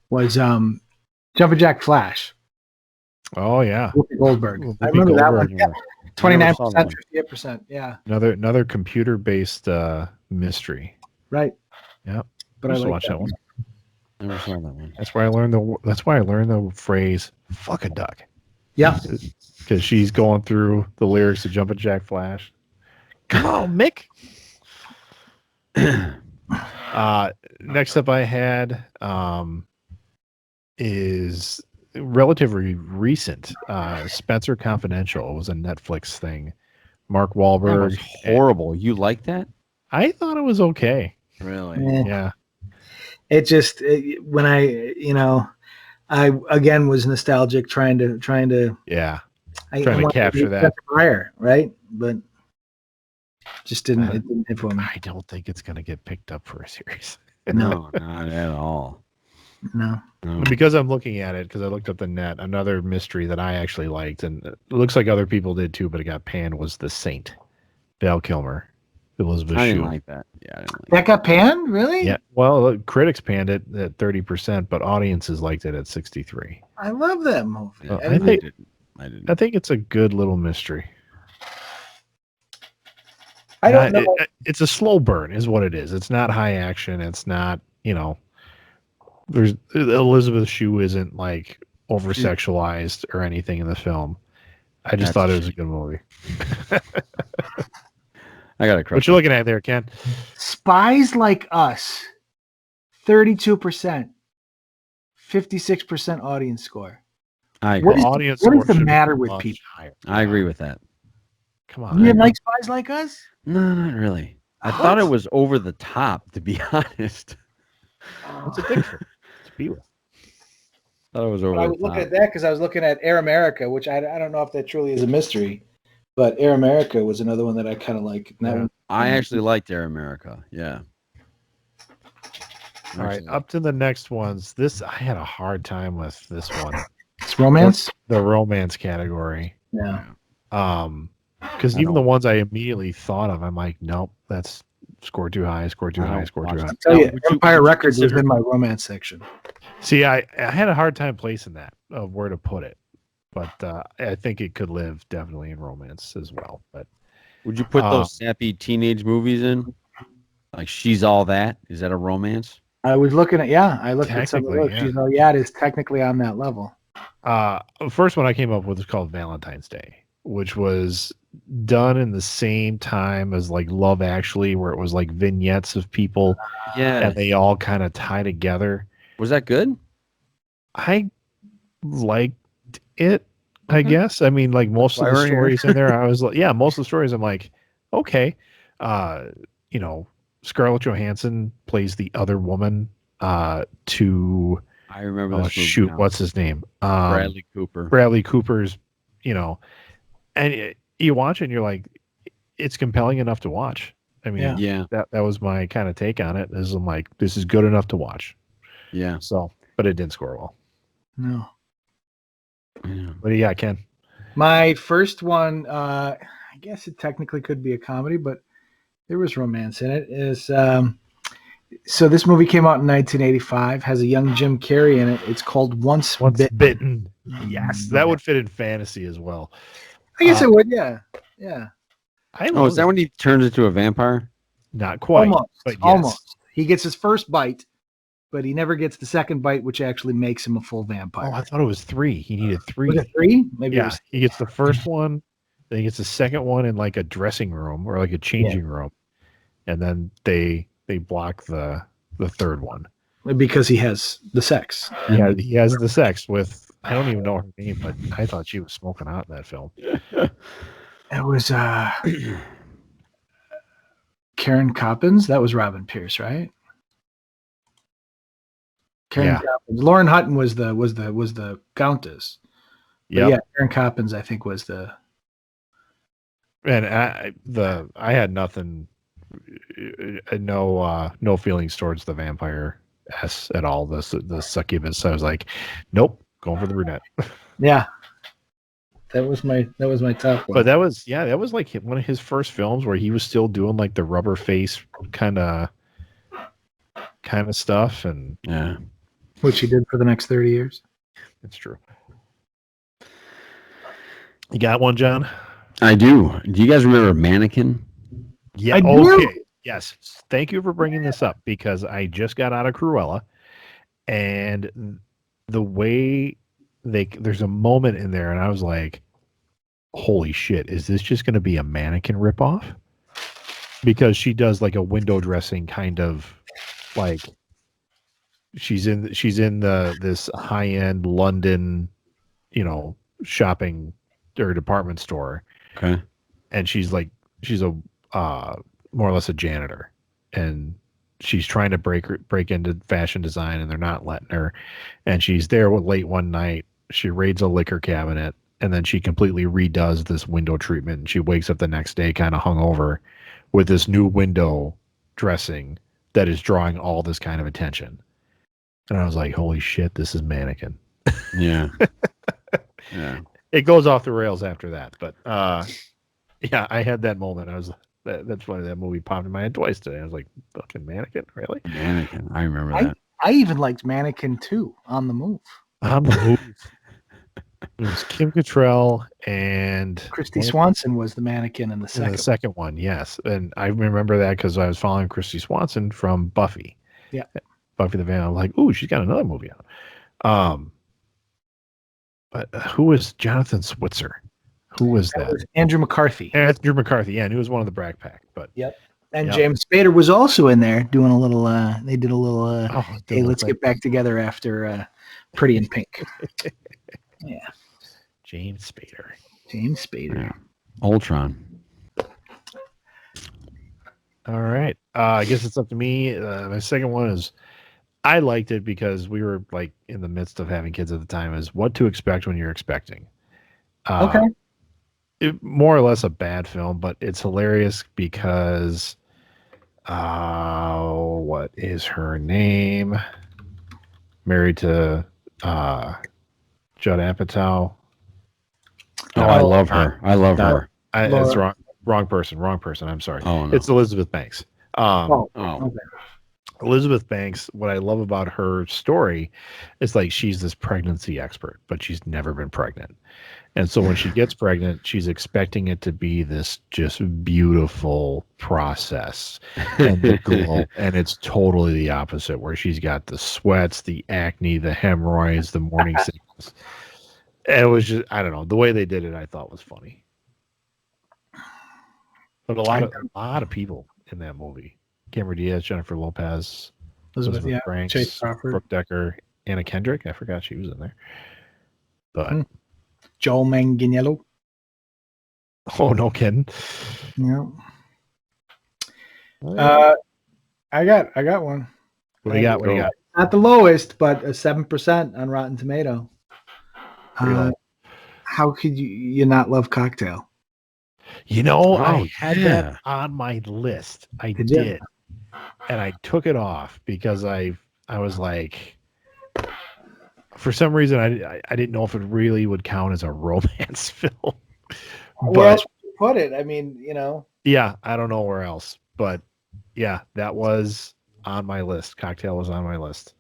was Jumpin' Jack Flash. Oh yeah, Whoopi Goldberg. Whoopi I remember that one. Goldberg, Yeah. 29%, 58%. Yeah. Another computer-based mystery. Right. Yeah. But I I used to like watch that one. Never saw that one. That's why I learned the phrase "fuck a duck." Yeah. Because she's going through the lyrics to Jumpin' Jack Flash. Come on, Mick. Next up I had is relatively recent. Spencer Confidential was a Netflix thing. Mark Wahlberg. That was horrible. You like that? I thought it was okay. Really? Yeah. It just when I again was nostalgic trying to trying to capture that fire, right? But just didn't it didn't hit for me. I don't think it's gonna get picked up for a series. No, not at all. No. Because I'm looking at it, because I looked up the net, another mystery that I actually liked, and it looks like other people did too, but it got panned, was The Saint. Val Kilmer, Elizabeth Shue. I didn't like that. Yeah, I didn't like that got panned? Really? Yeah. Well, critics panned it at 30%, but audiences liked it at 63%. I love that movie. Yeah, I didn't. I think it's a good little mystery. I don't know. It's a slow burn, is what it is. It's not high action. It's not, there's Elizabeth Shue isn't like over sexualized or anything in the film. I just thought it was a good movie. I got a crush. What you looking at there, Ken? Spies Like Us, 32%, 56% audience score. I agree. What is the matter with people? I agree with that. Come on. You didn't like Spies Like Us? No, not really. I thought it was over the top, to be honest. What's a picture? It's B-roll. I thought it was over. I was looking at that because I was looking at Air America, which I don't know if that truly is a mystery, but Air America was another one that I kind of like. I actually liked Air America. Yeah. All right, up to the next ones. I had a hard time with this one. It's romance? The romance category. Yeah. Because even the ones I immediately thought of, I'm like, nope, that's score too high, score too high, score too high. I tell you, Empire Records was in my romance section. See, I had a hard time placing that of where to put it, but I think it could live definitely in romance as well. But would you put those sappy teenage movies in? Like She's All That? Is that a romance? I was looking at I looked at some of those. She's All That is technically on that level. The first one I came up with was called Valentine's Day, which was done in the same time as like Love Actually, where it was like vignettes of people, and they all kind of tie together. Was that good? I liked it, I guess. I mean, like most of the stories in there, I was like, most of the stories, I'm like, okay. Scarlett Johansson plays the other woman to I remember this movie what's his name? Bradley Cooper. Bradley Cooper's, and you watch it and you're like, it's compelling enough to watch. I mean, that was my kind of take on it. I'm like, this is good enough to watch. Yeah. So, but it didn't score well. No. Yeah. What do you got, Ken? My first one, I guess it technically could be a comedy, but there was romance in it. Is so this movie came out in 1985, has a young Jim Carrey in it. It's called Once Bitten. Yes, that would fit in fantasy as well. I guess it would, yeah. Is that when he turns into a vampire? Not quite, but yes. Almost. He gets his first bite, but he never gets the second bite, which actually makes him a full vampire. Oh, I thought it was 3. He needed 3. Was it 3? Maybe. Yeah, he gets the first one, then he gets the second one in like a dressing room or like a changing room, and then they block the third one because he has the sex. Yeah, he has the sex with. I don't even know her name, but I thought she was smoking hot in that film. It was Karen Coppins. That was Robin Pierce, right? Karen Coppins. Lauren Hutton was the Countess. Yeah, Karen Coppins, I think, was the. And I had nothing, no feelings towards the vampire at all. The succubus. I was like, nope, going for the brunette. Yeah. That was my top one. But that was like one of his first films where he was still doing like the rubber face kind of stuff, and which he did for the next 30 years. It's true. You got one, John? I do. Do you guys remember Mannequin? Yeah. Okay. Yes. Thank you for bringing this up because I just got out of Cruella, and the way there's a moment in there, and I was like, "Holy shit! Is this just going to be a Mannequin ripoff?" Because she does like a window dressing kind of like she's in this high end London, shopping or department store. Okay. And she's a more or less a janitor, and she's trying to break into fashion design, and they're not letting her. And she's there late one night. She raids a liquor cabinet, and then she completely redoes this window treatment. And she wakes up the next day kind of hungover with this new window dressing that is drawing all this kind of attention. And I was like, holy shit, this is Mannequin. Yeah. Yeah. It goes off the rails after that. But yeah, I had that moment. That's funny. That movie popped in my head twice today. I was like, fucking Mannequin? Really? Mannequin. I remember that. I even liked Mannequin too, On the Move. On the Move. It was Kim Cattrall and Christy Swanson was the mannequin in the second. The second one, yes. And I remember that because I was following Christy Swanson from Buffy. Yeah. Buffy the Vampire. I was like, ooh, she's got another movie out. But who was Jonathan Switzer? Who was that? Was Andrew McCarthy. Andrew McCarthy, yeah, and he was one of the Brat Pack. But yep. And James Spader was also in there doing a little. They did a little. Hey, let's get back together after Pretty in Pink. Yeah. James Spader. Yeah. Ultron. All right. I guess it's up to me. My second one is I liked it because we were like in the midst of having kids at the time, is What to Expect When You're Expecting. Okay. More or less a bad film, but it's hilarious because what is her name? Married to Judd Apatow. Oh, I love her. I love her. It's wrong person. I'm sorry. Oh, no. It's Elizabeth Banks. Okay. Elizabeth Banks, what I love about her story is like she's this pregnancy expert, but she's never been pregnant. And so when she gets pregnant, she's expecting it to be this just beautiful process and the glow. And it's totally the opposite, where she's got the sweats, the acne, the hemorrhoids, the morning sickness. And it was just, I don't know, the way they did it, I thought was funny. But a lot of people in that movie. Cameron Diaz, Jennifer Lopez, Elizabeth Banks, Chase Crawford, Brooke Decker, Anna Kendrick. I forgot she was in there. But Joel Manganiello. Oh, no kidding. Yeah. I got one. What do you got? Not the lowest, but a 7% on Rotten Tomato. How could you not love Cocktail? I had that on my list. I did. And I took it off because I was like, for some reason, I didn't know if it really would count as a romance film. Where else would you put it? I mean, Yeah, I don't know where else. But yeah, that was on my list. Cocktail was on my list.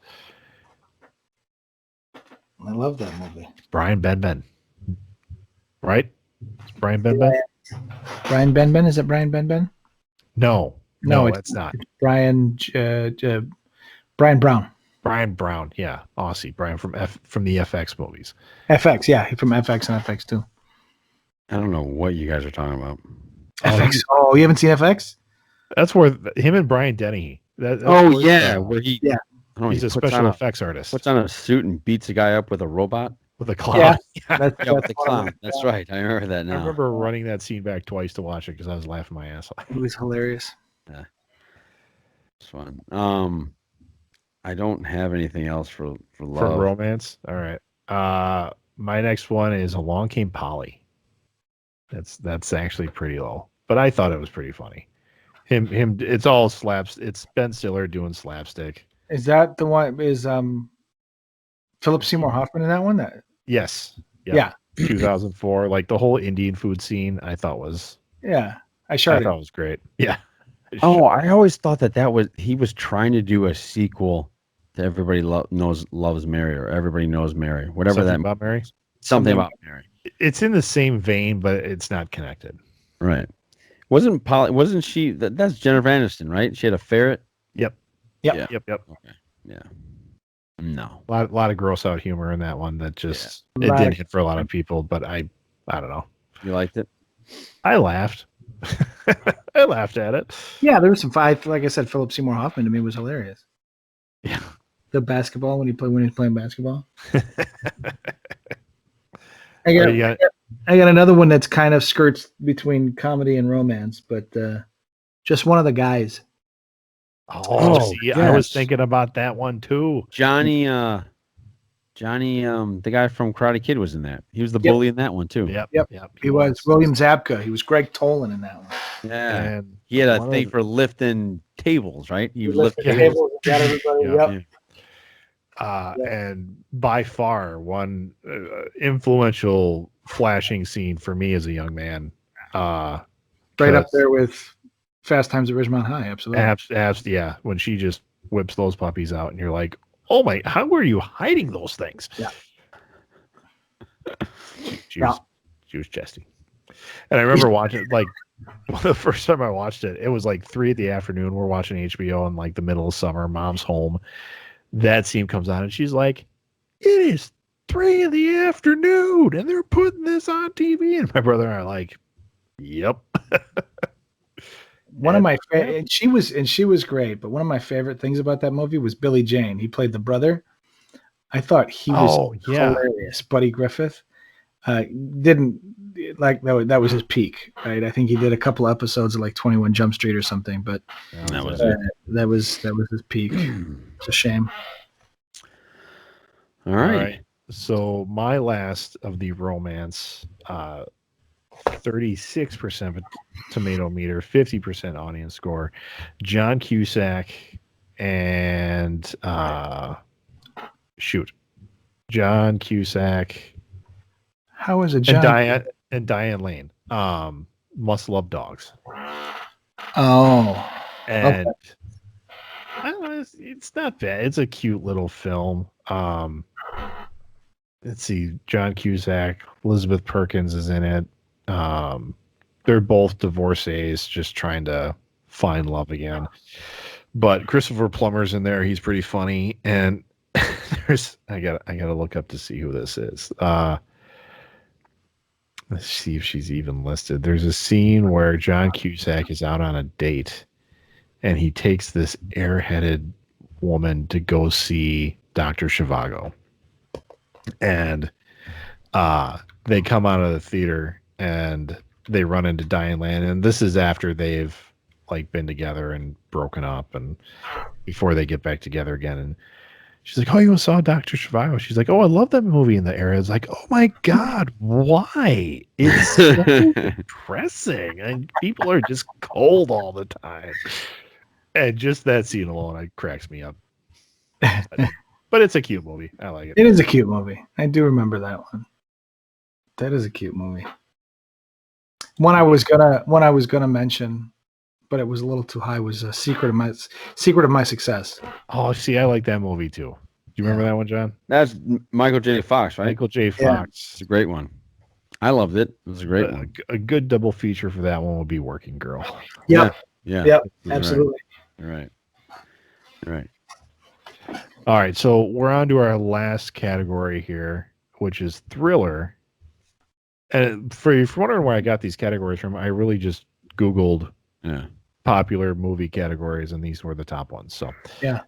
I love that movie. Brian Benben. Right? It's Brian Benben? Brian Benben? Is it Brian Benben? No, it's not. It's Brian Brown. Brian Brown, yeah, Aussie. Brian from the FX movies. FX, yeah, from FX and FX too. I don't know what you guys are talking about. FX. Oh, you haven't seen FX? That's where him and Brian Dennehy. Where he he's a special effects artist. Puts on a suit and beats a guy up with a robot. With a clown. Yeah, with the clown. That's right. I remember that now. I remember running that scene back twice to watch it because I was laughing my ass off. It was hilarious. Yeah. It's fun. I don't have anything else for love. For romance? All right. My next one is Along Came Polly. That's actually pretty low. But I thought it was pretty funny. Him it's all slaps. It's Ben Stiller doing slapstick. Is that the one? Is Philip Seymour Hoffman in that one? Yes. Yep. Yeah. 2004. Like the whole Indian food scene, I thought was. Yeah, I thought it was great. Yeah. I always thought that was he was trying to do a sequel Everybody loves Mary, or Everybody Knows Mary, whatever Something that about Mary. Something about Mary. It's in the same vein, but it's not connected. Right. Wasn't she that's Jennifer Aniston, right? She had a ferret. Yep. Yeah. Yep. Okay. Yeah. No. A lot of gross out humor in that one that just it didn't hit for a lot of people, but I don't know. You liked it? I laughed. I laughed at it. Yeah, there was some five. Like I said, Philip Seymour Hoffman to me was hilarious. Yeah. The basketball when he's playing basketball. I got another one that's kind of skirts between comedy and romance, but just one of the guys. Yes. I was thinking about that one too. Johnny, the guy from Karate Kid was in that. He was the bully in that one too. Yep. He was William Zabka. He was Greg Tolan in that one. Yeah, and he had a thing for lifting tables, right? He lifted tables, got everybody. And by far one influential flashing scene for me as a young man. Right up there with Fast Times at Ridgemont High, absolutely. Yeah, when she just whips those puppies out, and you're like, "Oh my! How were you hiding those things?" Yeah. She was chesty, and I remember watching like the first time I watched it. It was like 3 p.m. We're watching HBO in like the middle of summer. Mom's home. That scene comes on, and she's like, "It is 3 p.m, and they're putting this on TV." And my brother and I are like, "Yep." One of my and she was great, but one of my favorite things about that movie was Billy Jane. He played the brother. I thought he was hilarious. Buddy Griffith didn't like that was his peak, right? I think he did a couple episodes of like 21 Jump Street or something, but that was his peak. It's a shame. All right. So my last of the romance 36% tomato meter, 50% audience score. John Cusack and John Cusack. How is it, John? And Diane Lane. Must Love Dogs. Oh, and okay. I don't know, it's not bad. It's a cute little film. Let's see, John Cusack, Elizabeth Perkins is in it. They're both divorcees just trying to find love again. But Christopher Plummer's in there. He's pretty funny. And I gotta look up to see who this is. Let's see if she's even listed. There's a scene where John Cusack is out on a date and he takes this airheaded woman to go see Dr. Zhivago. And they come out of the theater and they run into Diane Lane, and this is after they've like been together and broken up, and before they get back together again. And she's like, "Oh, you saw Dr. Zhivago?" She's like, "Oh, I love that movie." In the era, it's like, "Oh my god, why? It's so depressing, and people are just cold all the time." And just that scene alone, it cracks me up. But it's a cute movie. I like it. It is a cute movie. I do remember that one. That is a cute movie. One I was gonna mention, but it was a little too high. Was Secret of My Success. Oh, see, I like that movie too. Do you remember that one, John? That's Michael J. Fox, right? Michael J. Fox. It's a great one. I loved it. It was a great one. A good double feature for that one would be Working Girl. Yep. Yeah. Absolutely. Right. All right, so we're on to our last category here, which is thriller. And if you're wondering where I got these categories from, I really just Googled popular movie categories, and these were the top ones. So yeah,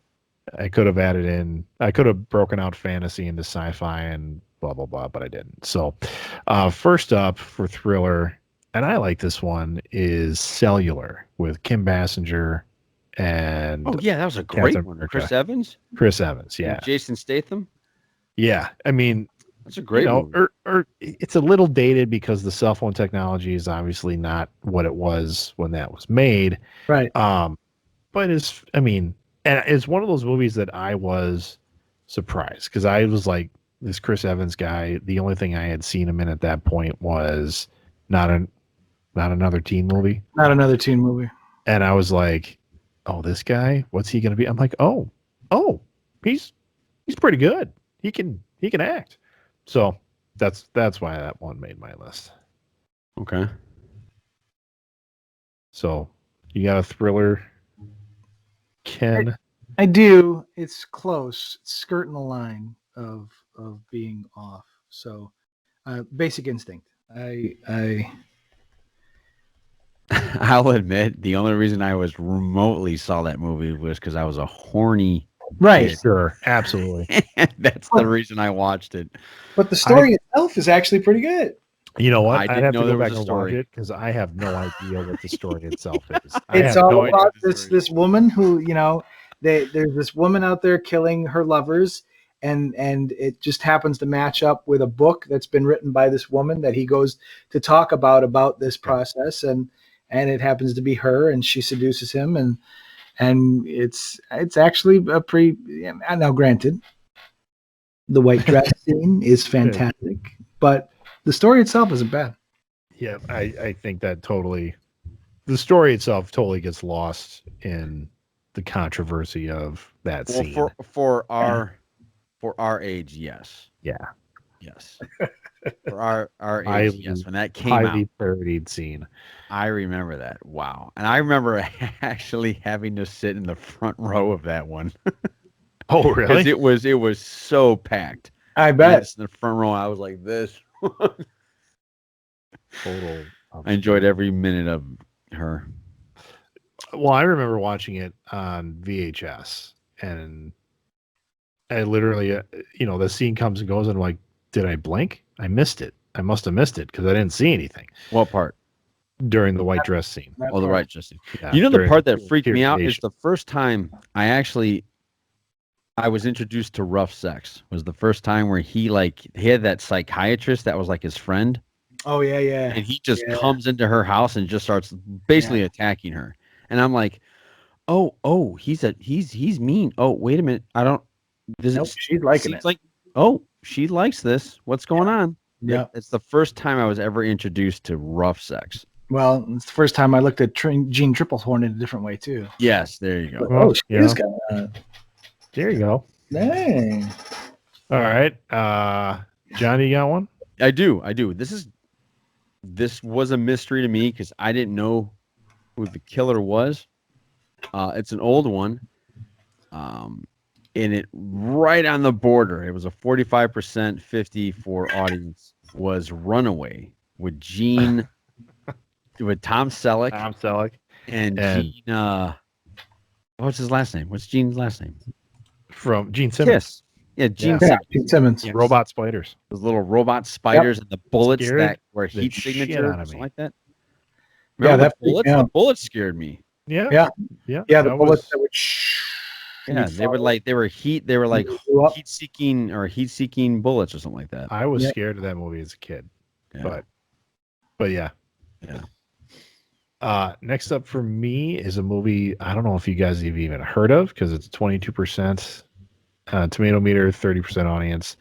I could have broken out fantasy into sci-fi and blah, blah, blah, but I didn't. So first up for thriller, and I like this one, is Cellular with Kim Basinger and that was a great one. Chris Evans, yeah. And Jason Statham. Yeah, I mean, that's a great movie. Or it's a little dated because the cell phone technology is obviously not what it was when that was made. Right. But and it's one of those movies that I was surprised because I was like, this Chris Evans guy, the only thing I had seen him in at that point was not another teen movie. Not another teen movie. And I was like, oh, this guy, what's he going to be? I'm like, oh, he's pretty good. He can act. So that's why that one made my list. Okay. So you got a thriller, Ken? I do. It's close. It's skirting the line of being off. So, Basic Instinct. I I'll admit the only reason I was remotely saw that movie was because I was a horny right. kid. Sure, absolutely. That's the reason I watched it. But the story itself is actually pretty good. You know what? I I'd didn't have know to there go was back a and watch story. it because I have no idea what the story itself is. It's all about this woman who, there's this woman out there killing her lovers, and it just happens to match up with a book that's been written by this woman that he goes to talk about this process, and it happens to be her, and she seduces him, and it's actually a pretty. Now, granted, the white dress scene is fantastic, but the story itself isn't bad. Yeah, I think that the story itself totally gets lost in the controversy of that scene. For our age, yes. Yeah. Yes. For our age, yes. When that came highly out, parodied scene. I remember that. Wow. And I remember actually having to sit in the front row of that one. Oh, really? Because it was so packed. I bet. In the front row, I was like this. Total. I enjoyed every minute of her. Well, I remember watching it on VHS, and I literally, the scene comes and goes, and I'm like, did I blink? I missed it. I must have missed it because I didn't see anything. What part? During the white dress scene. Oh, the white dress scene. Yeah, the part that freaked me out is the first time I was introduced to rough sex. Was the first time where he had that psychiatrist that was like his friend. Oh yeah. And he just comes into her house and just starts basically attacking her. And I'm like, oh, he's mean. Oh, wait a minute. She's liking it. She likes this. What's going on? Yeah. It's the first time I was ever introduced to rough sex. Well, it's the first time I looked at Jean Triplehorn in a different way too. Yes, there you go. Oh, she is kind of. There you go. Dang. All right, Johnny, you got one? I do. This was a mystery to me because I didn't know who the killer was. It's an old one. And it right on the border. It was a 45% 50 for audience. Was Runaway with with Tom Selleck. Tom Selleck and Gene. What's his last name? What's Gene's last name? From Gene Simmons. Yes. Yeah, Gene Simmons. Yes. Robot spiders. Those little robot spiders and the bullets Scared that were heat signature or something like that. Remember that bullets? The bullets scared me. Yeah. The bullets that would. They were heat seeking bullets or something like that. I was scared of that movie as a kid. Yeah. But yeah. Next up for me is a movie I don't know if you guys have even heard of because it's 22% tomato meter, 30% audience.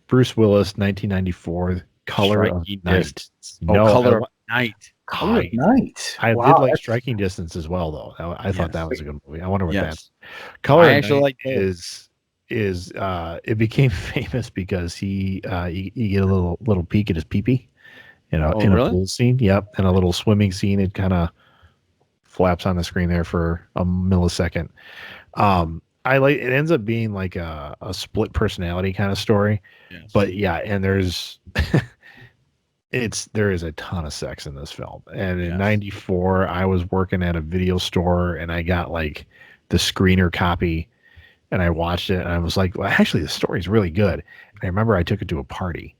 Bruce Willis, 1994, Color of Night. Color of Night. Color of Night. I did like Striking Distance as well, though. I thought that was a good movie. I wonder what that's. Color of Night is it became famous because you get a little peek at his pee-pee. In a pool scene, and a little swimming scene. It kind of flaps on the screen there for a millisecond. It ends up being like a split personality kind of story, but and there is a ton of sex in this film. And in '94, I was working at a video store and I got like the screener copy, and I watched it and I was like, well, actually, the story's really good. And I remember I took it to a party.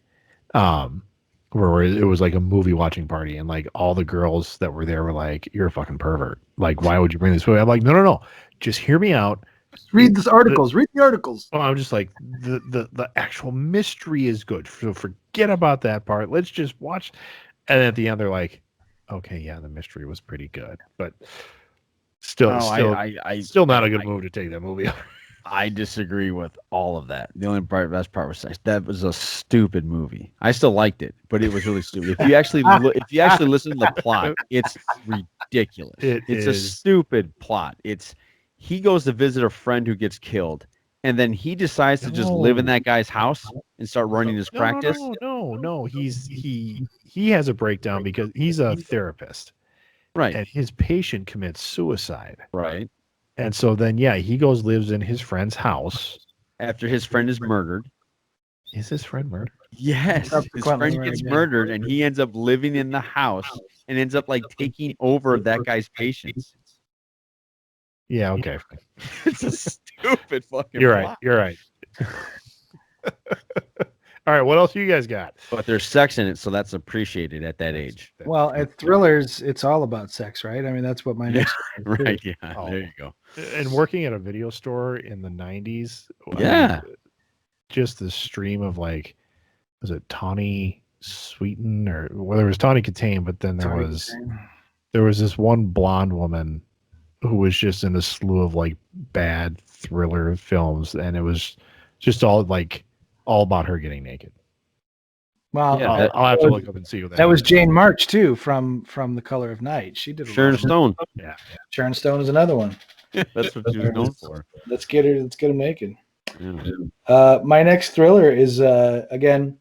Where it was like a movie watching party, and like all the girls that were there were like, "You're a fucking pervert. Like, why would you bring this movie?" I'm like, no. Just hear me out. Read the articles. Read the articles. Well, I'm just like, the actual mystery is good. So forget about that part. Let's just watch. And at the end, they're like, okay, yeah, the mystery was pretty good, but still not a good move to take that movie. I disagree with all of that. The only best part was sex. That was a stupid movie. I still liked it, but it was really stupid. If you actually listen to the plot, it's ridiculous. It's a stupid plot. He goes to visit a friend who gets killed, and then he decides to just live in that guy's house and start running his practice. No. He has a breakdown because he's a therapist, Right. and his patient commits suicide. Right. And so then, he goes lives in his friend's house After his friend is murdered. Is his friend murdered? Yes, his friend gets murdered, and he ends up living in the house and ends up like taking over that guy's patients. Yeah, okay. It's a stupid fucking. You're plot. right. You're right. All right, what else you guys got? But there's sex in it, so that's appreciated at that age. Well, at thrillers, it's all about sex, right? I mean, that's what my next right. Yeah, Oh. there you go. And working at a video store in the 90s, just the stream of like, was it Tawny Sweeten or well, there was Tawny Katane, but then there was this one blonde woman who was just in a slew of like bad thriller films, and it was just all about her getting naked. Well, I'll have to look up and see what that was. Jane March too, from The Color of Night. She did. Sharon Stone. Yeah. Sharon Stone is another one. That's what she was known for. Let's get them naked. Yeah. My next thriller is again.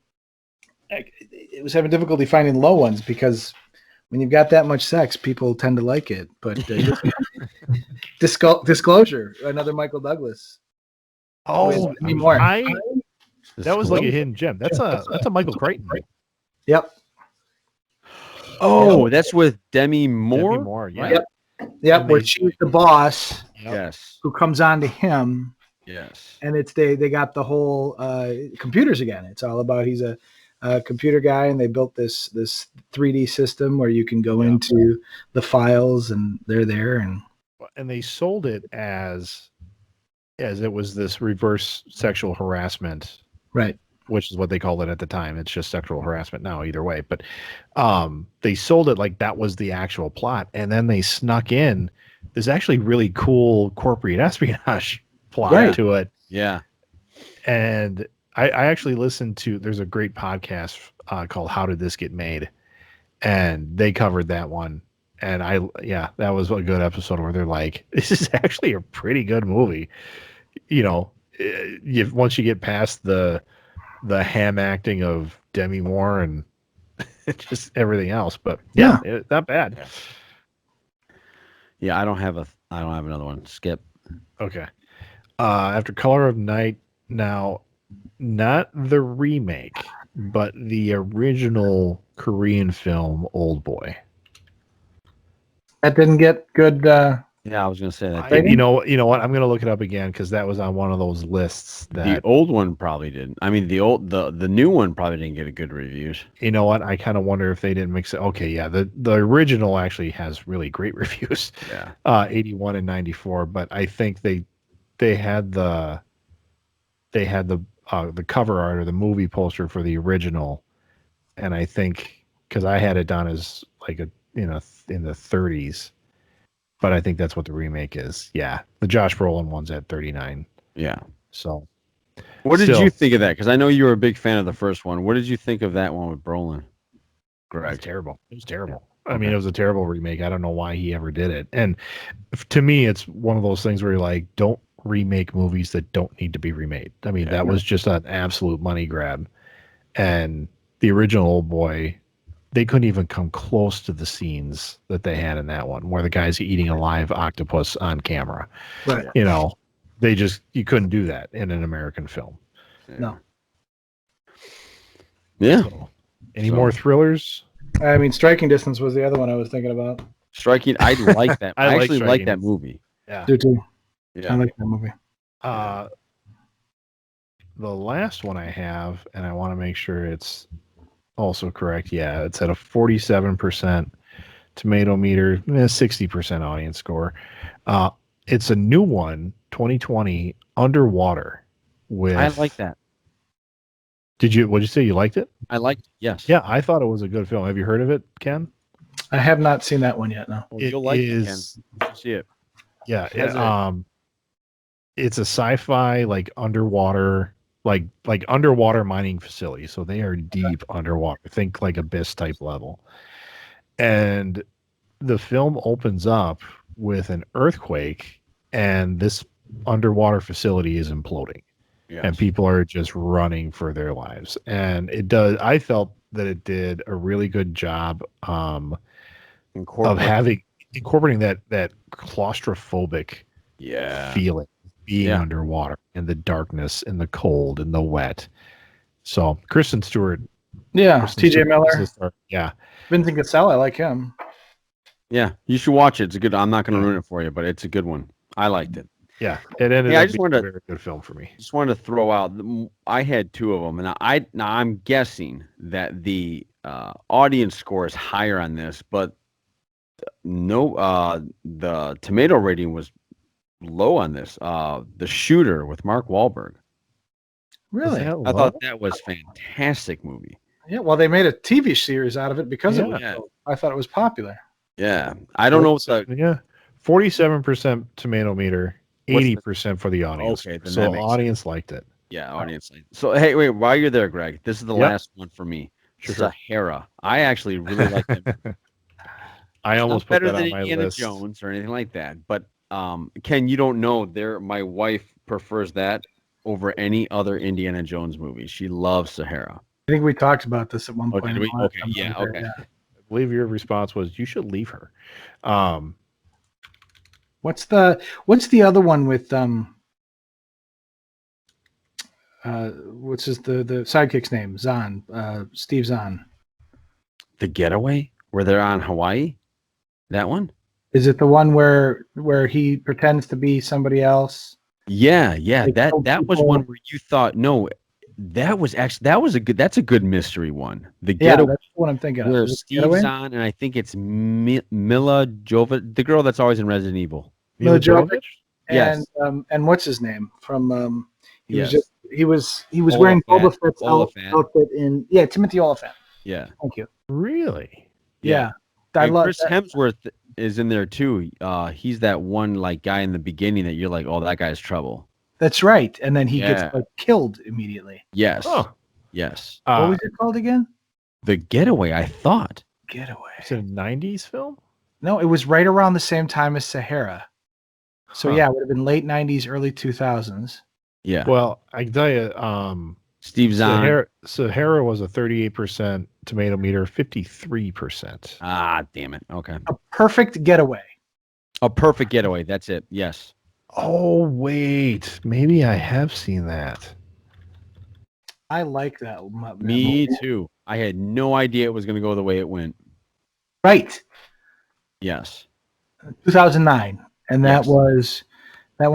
It was having difficulty finding low ones because when you've got that much sex, people tend to like it. But Disclosure, another Michael Douglas. Oh, anymore. That was like a hidden gem. That's a Michael Crichton. Yep. Oh, that's with Demi Moore. Demi Moore, yeah. Yep. Where she's the boss. Yes. Who comes on to him. Yes. And they got the whole computers again. It's all about he's a computer guy, and they built this 3D system where you can go into the files, and they're there, and they sold it as it was this reverse sexual harassment, right? Which is what they called it at the time. It's just sexual harassment now, either way. But they sold it like that was the actual plot, and then they snuck in this actually really cool corporate espionage plot to it. Yeah. And I actually listened to, there's a great podcast called How Did This Get Made? And they covered that one. And that was a good episode where they're like, this is actually a pretty good movie. You know, once you get past the ham acting of Demi Moore and just everything else, but it's not bad. Yeah, I don't have another one. Skip. Okay. After Color of Night, now, not the remake, but the original Korean film Old Boy. That didn't get good. Yeah, I was going to say that. You know what? I'm going to look it up again because that was on one of those lists. The old one probably didn't. I mean, the new one probably didn't get a good reviews. You know what? I kind of wonder if they didn't mix it. Okay, yeah, the original actually has really great reviews. Yeah, 81 and 94. But I think they had the cover art or the movie poster for the original, and I think because I had it down as like in the 30s. But I think that's what the remake is. Yeah. The Josh Brolin one's at 39. Yeah. So. What did you think of that? Because I know you were a big fan of the first one. What did you think of that one with Brolin? Greg? It was terrible. It was terrible. Yeah. I mean, it was a terrible remake. I don't know why he ever did it. And to me, it's one of those things where you're like, don't remake movies that don't need to be remade. I mean, that was just an absolute money grab. And the original Old Boy, they couldn't even come close to the scenes that they had in that one where the guy's eating a live octopus on camera. Right. You know, you couldn't do that in an American film. No. Yeah. So, any more thrillers? I mean, Striking Distance was the other one I was thinking about. Striking, I like that. I actually like that movie. Yeah. Do too. Yeah. I like that movie. The last one I have, and I want to make sure it's also correct. Yeah, it's at a 47% tomato meter, 60% audience score. It's a new one, 2020, Underwater. I like that. What'd you say? You liked it? I liked it, yes. Yeah, I thought it was a good film. Have you heard of it, Ken? I have not seen that one yet, no. Well, you'll like it, Ken. You'll see it. Yeah, it's a sci-fi, like underwater, like underwater mining facility. So they are deep underwater. Think like Abyss type level. And the film opens up with an earthquake, and this underwater facility is imploding. Yes. And people are just running for their lives. And it does. I felt that it did a really good job of incorporating that claustrophobic feeling, being underwater and the darkness and the cold and the wet. So Kristen Stewart, T.J. Miller, yeah, Vincent Cassell, I like him. Yeah, you should watch it. It's a good. I'm not going to ruin it for you, but it's a good one. I liked it. Yeah, it ended up being a very good film for me. Just wanted to throw out. I had two of them, and I'm guessing that the audience score is higher on this, but no, the tomato rating was low on this. The Shooter with Mark Wahlberg. Really? I thought that was a fantastic movie. Yeah, well, they made a TV series out of it because it was. I thought it was popular. Yeah, I don't know what the 47% tomato meter. 80% for the audience. Okay, so the audience liked it. Yeah, audience liked it. So hey, wait, while you're there, Greg, this is the last one for me. Sure. Sahara. I actually really like it. I almost put that on my Indiana list. Jones or anything like that. But Ken, you don't know. My wife prefers that over any other Indiana Jones movie. She loves Sahara. I think we talked about this at one point. Okay. Yeah. Okay. I believe your response was you should leave her. What's the other one with what's the sidekick's name? Zahn, Steve Zahn. The Getaway, where they're on Hawaii. That one? Is it the one where he pretends to be somebody else? Yeah. That was one where you thought that's a good mystery one. The Getaway. That's what I'm thinking of. Where Steve's on, and I think it's Mila Jovovich, the girl that's always in Resident Evil. Mila Jovovich. Yes. And what's his name from? He was wearing Boba Fett's outfit in Timothy Oliphant. Yeah. Thank you. Really? Yeah. I love Chris Hemsworth is in there too. He's that one like guy in the beginning that you're like, oh, that guy's trouble. That's right. And then he gets killed immediately. Yes. Oh. Yes. What was it called again? The Getaway, I thought. Getaway. It's a 90s film? No, it was right around the same time as Sahara. So it would have been late 90s, early 2000s. Yeah. Well, I can tell you, Steve Zahn. Sahara was a 38% tomato meter, 53%. Ah, damn it. Okay. A perfect getaway. A perfect getaway. That's it. Yes. Oh, wait. Maybe I have seen that. I like that. Me too. I had no idea it was going to go the way it went. Right. Yes. 2009. And that one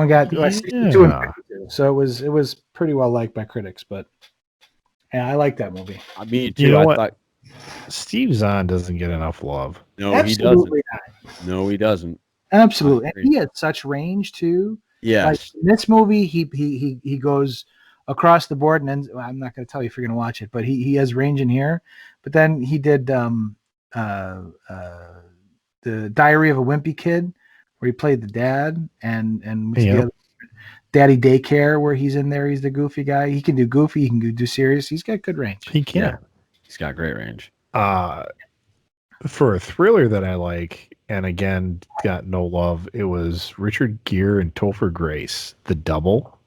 got 62 and 52. So it was pretty well liked by critics, but yeah, I like that movie. Me too. You know what? Steve Zahn doesn't get enough love. No, Absolutely he doesn't. No, he doesn't. Absolutely. And he had such range too. Yes. Like in this movie, he goes across the board and ends, I'm not going to tell you if you're going to watch it, but he has range in here. But then he did the Diary of a Wimpy Kid, where he played the dad, and the other, Daddy Daycare, where he's in there. He's the goofy guy. He can do goofy. He can do serious. He's got good range. He can. Yeah. He's got great range. For a thriller that I like, and again got no love, it was Richard Gere and Topher Grace, The Double.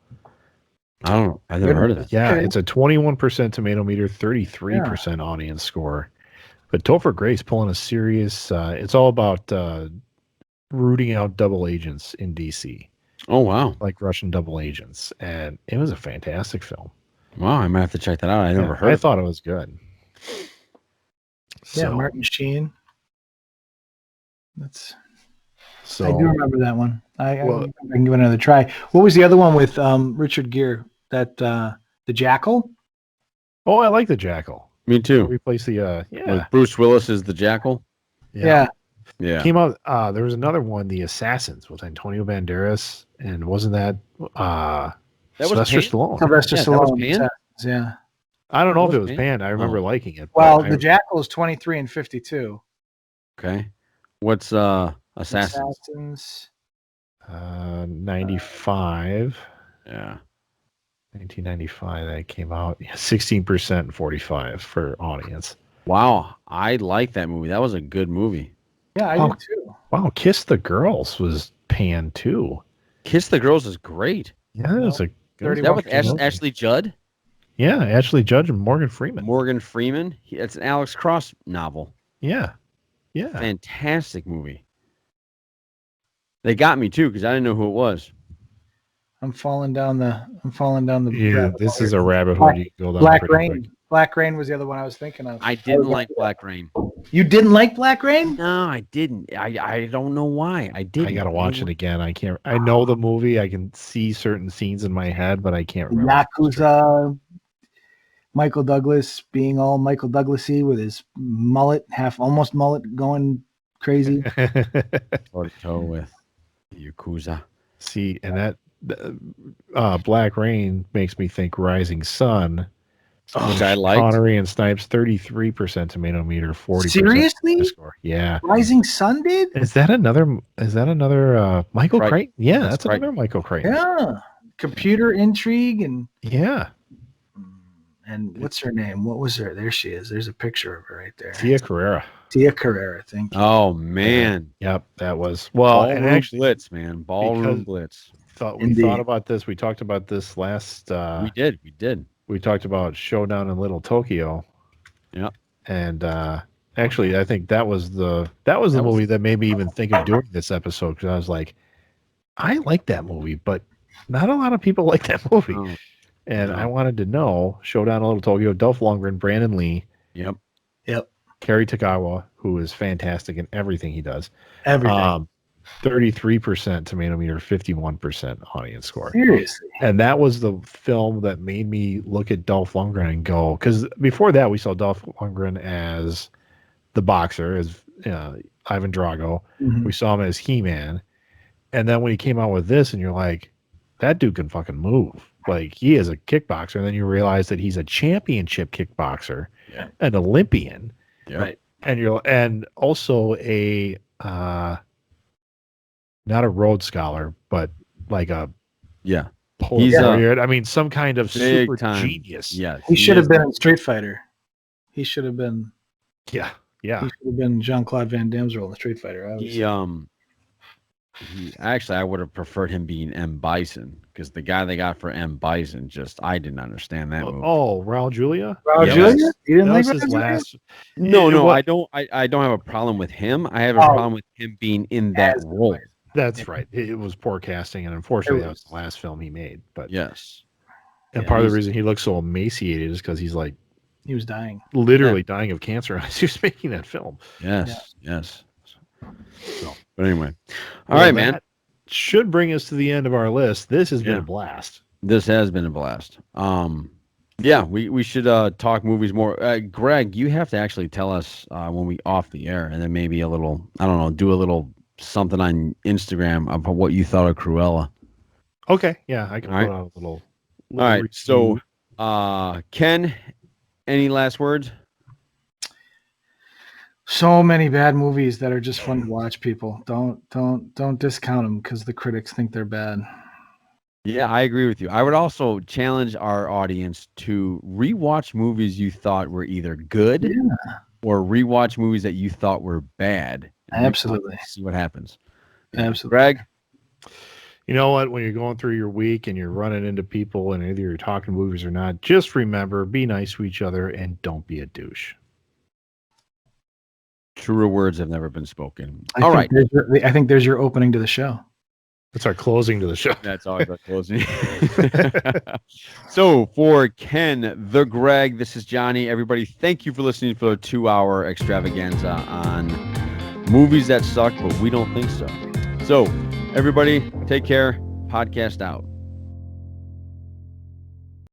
I don't know. I've never heard of it. Yeah, it's a 21% tomato meter, 33% audience score. But Topher Grace pulling a serious. It's all about rooting out double agents in DC. Oh wow! Like Russian double agents, and it was a fantastic film. Wow, I might have to check that out. I never heard. I thought it was good. Yeah, Martin Sheen. I do remember that one. I can give it another try. What was the other one with Richard Gere? That the Jackal? Oh, I like the Jackal. Me too. Replace the With Bruce Willis as the Jackal. Yeah. Came out. There was another one, The Assassins, with Antonio Banderas, and wasn't that Sylvester Stallone? Sylvester Stallone. Yeah. I don't know if it was panned. I remember liking it. Well, the Jackal is 23 and 52. Okay. What's Assassins? 95. Yeah. 1995 that came out. 16% and 45 for audience. Wow. I like that movie. That was a good movie. Yeah, I do too. Wow. Kiss the Girls was panned too. Kiss the Girls is great. Yeah, it's a Is that with Ashley Judd? Yeah, Ashley Judd and Morgan Freeman. Morgan Freeman. It's an Alex Cross novel. Yeah. Fantastic movie. They got me too because I didn't know who it was. I'm falling down the. Yeah, this is a rabbit hole you can go down. Black Rain. Quick. Black Rain was the other one I was thinking of. I didn't like Black Rain. You didn't like Black Rain? No, I didn't. I don't know why. I didn't. I gotta watch it again. I can't. I know the movie. I can see certain scenes in my head, but I can't remember. Yakuza. Michael Douglas being all Michael Douglas-y with his mullet, almost mullet, going crazy. Toe with Yakuza. See, and that Black Rain makes me think Rising Sun. Which I like. Connery and Snipes, 33% tomato meter, 40%. Seriously? Score. Yeah. Rising Sun did? Is that another Michael Crichton? Yeah, that's right. another Michael Crichton. Yeah. Computer intrigue and what's her name? What was her? There she is. There's a picture of her right there. Tia Carrera, thank you. Oh man. Yep, that was and actually Blitz, man. Ballroom Blitz. We thought about this. We talked about this last we did. We talked about Showdown in Little Tokyo. Yep. And actually I think that was the movie that made me even think of doing this episode, because I was like, I like that movie, but not a lot of people like that movie. Oh. And I wanted to know Showdown in Little Tokyo, Dolph Lundgren, Brandon Lee. Yep. Kerry Tagawa, who is fantastic in everything he does. Everything. 33% tomato meter, 51% audience score. Seriously. And that was the film that made me look at Dolph Lundgren and go, because before that we saw Dolph Lundgren as the boxer, as Ivan Drago. Mm-hmm. We saw him as He-Man. And then when he came out with this, and you're like, that dude can fucking move. Like, he is a kickboxer. And then you realize that he's a championship kickboxer, an Olympian. Yeah. Right. And also a not a Rhodes Scholar, but like a he's I mean, some kind of super genius. Yeah, he should have been in Street Fighter. He should have been. Yeah. He should have been Jean-Claude Van Damme's role in Street Fighter. I would have preferred him being M. Bison, because the guy they got for M. Bison, I didn't understand that movie. Oh, Raul Julia? Julia? You didn't like his last? No, I don't. I don't have a problem with him. I have a problem with him being in that role. That's right. It was poor casting, and unfortunately, that was the last film he made. But yes, and part of the reason he looks so emaciated is because he was dying, literally dying of cancer as he was making that film. Yes. So, but anyway, all right, man. That should bring us to the end of our list. This has been a blast. This has been a blast. We should talk movies more. Greg, you have to actually tell us when we off the air, and then maybe a little, I don't know, do a little something on Instagram about what you thought of Cruella. Okay, yeah, I can put out a little. All right, so Ken, any last words? So many bad movies that are just fun to watch. People don't discount them because the critics think they're bad. Yeah, I agree with you. I would also challenge our audience to rewatch movies you thought were either good or rewatch movies that you thought were bad. Absolutely. See what happens. Absolutely. Greg? You know what? When you're going through your week and you're running into people and either you're talking movies or not, just remember, be nice to each other and don't be a douche. Truer words have never been spoken. I think there's your opening to the show. That's our closing to the show. That's always our closing. So for Ken, the Greg, this is Johnny. Everybody, thank you for listening for a 2-hour extravaganza on movies that suck, but we don't think so. So everybody, take care. Podcast out.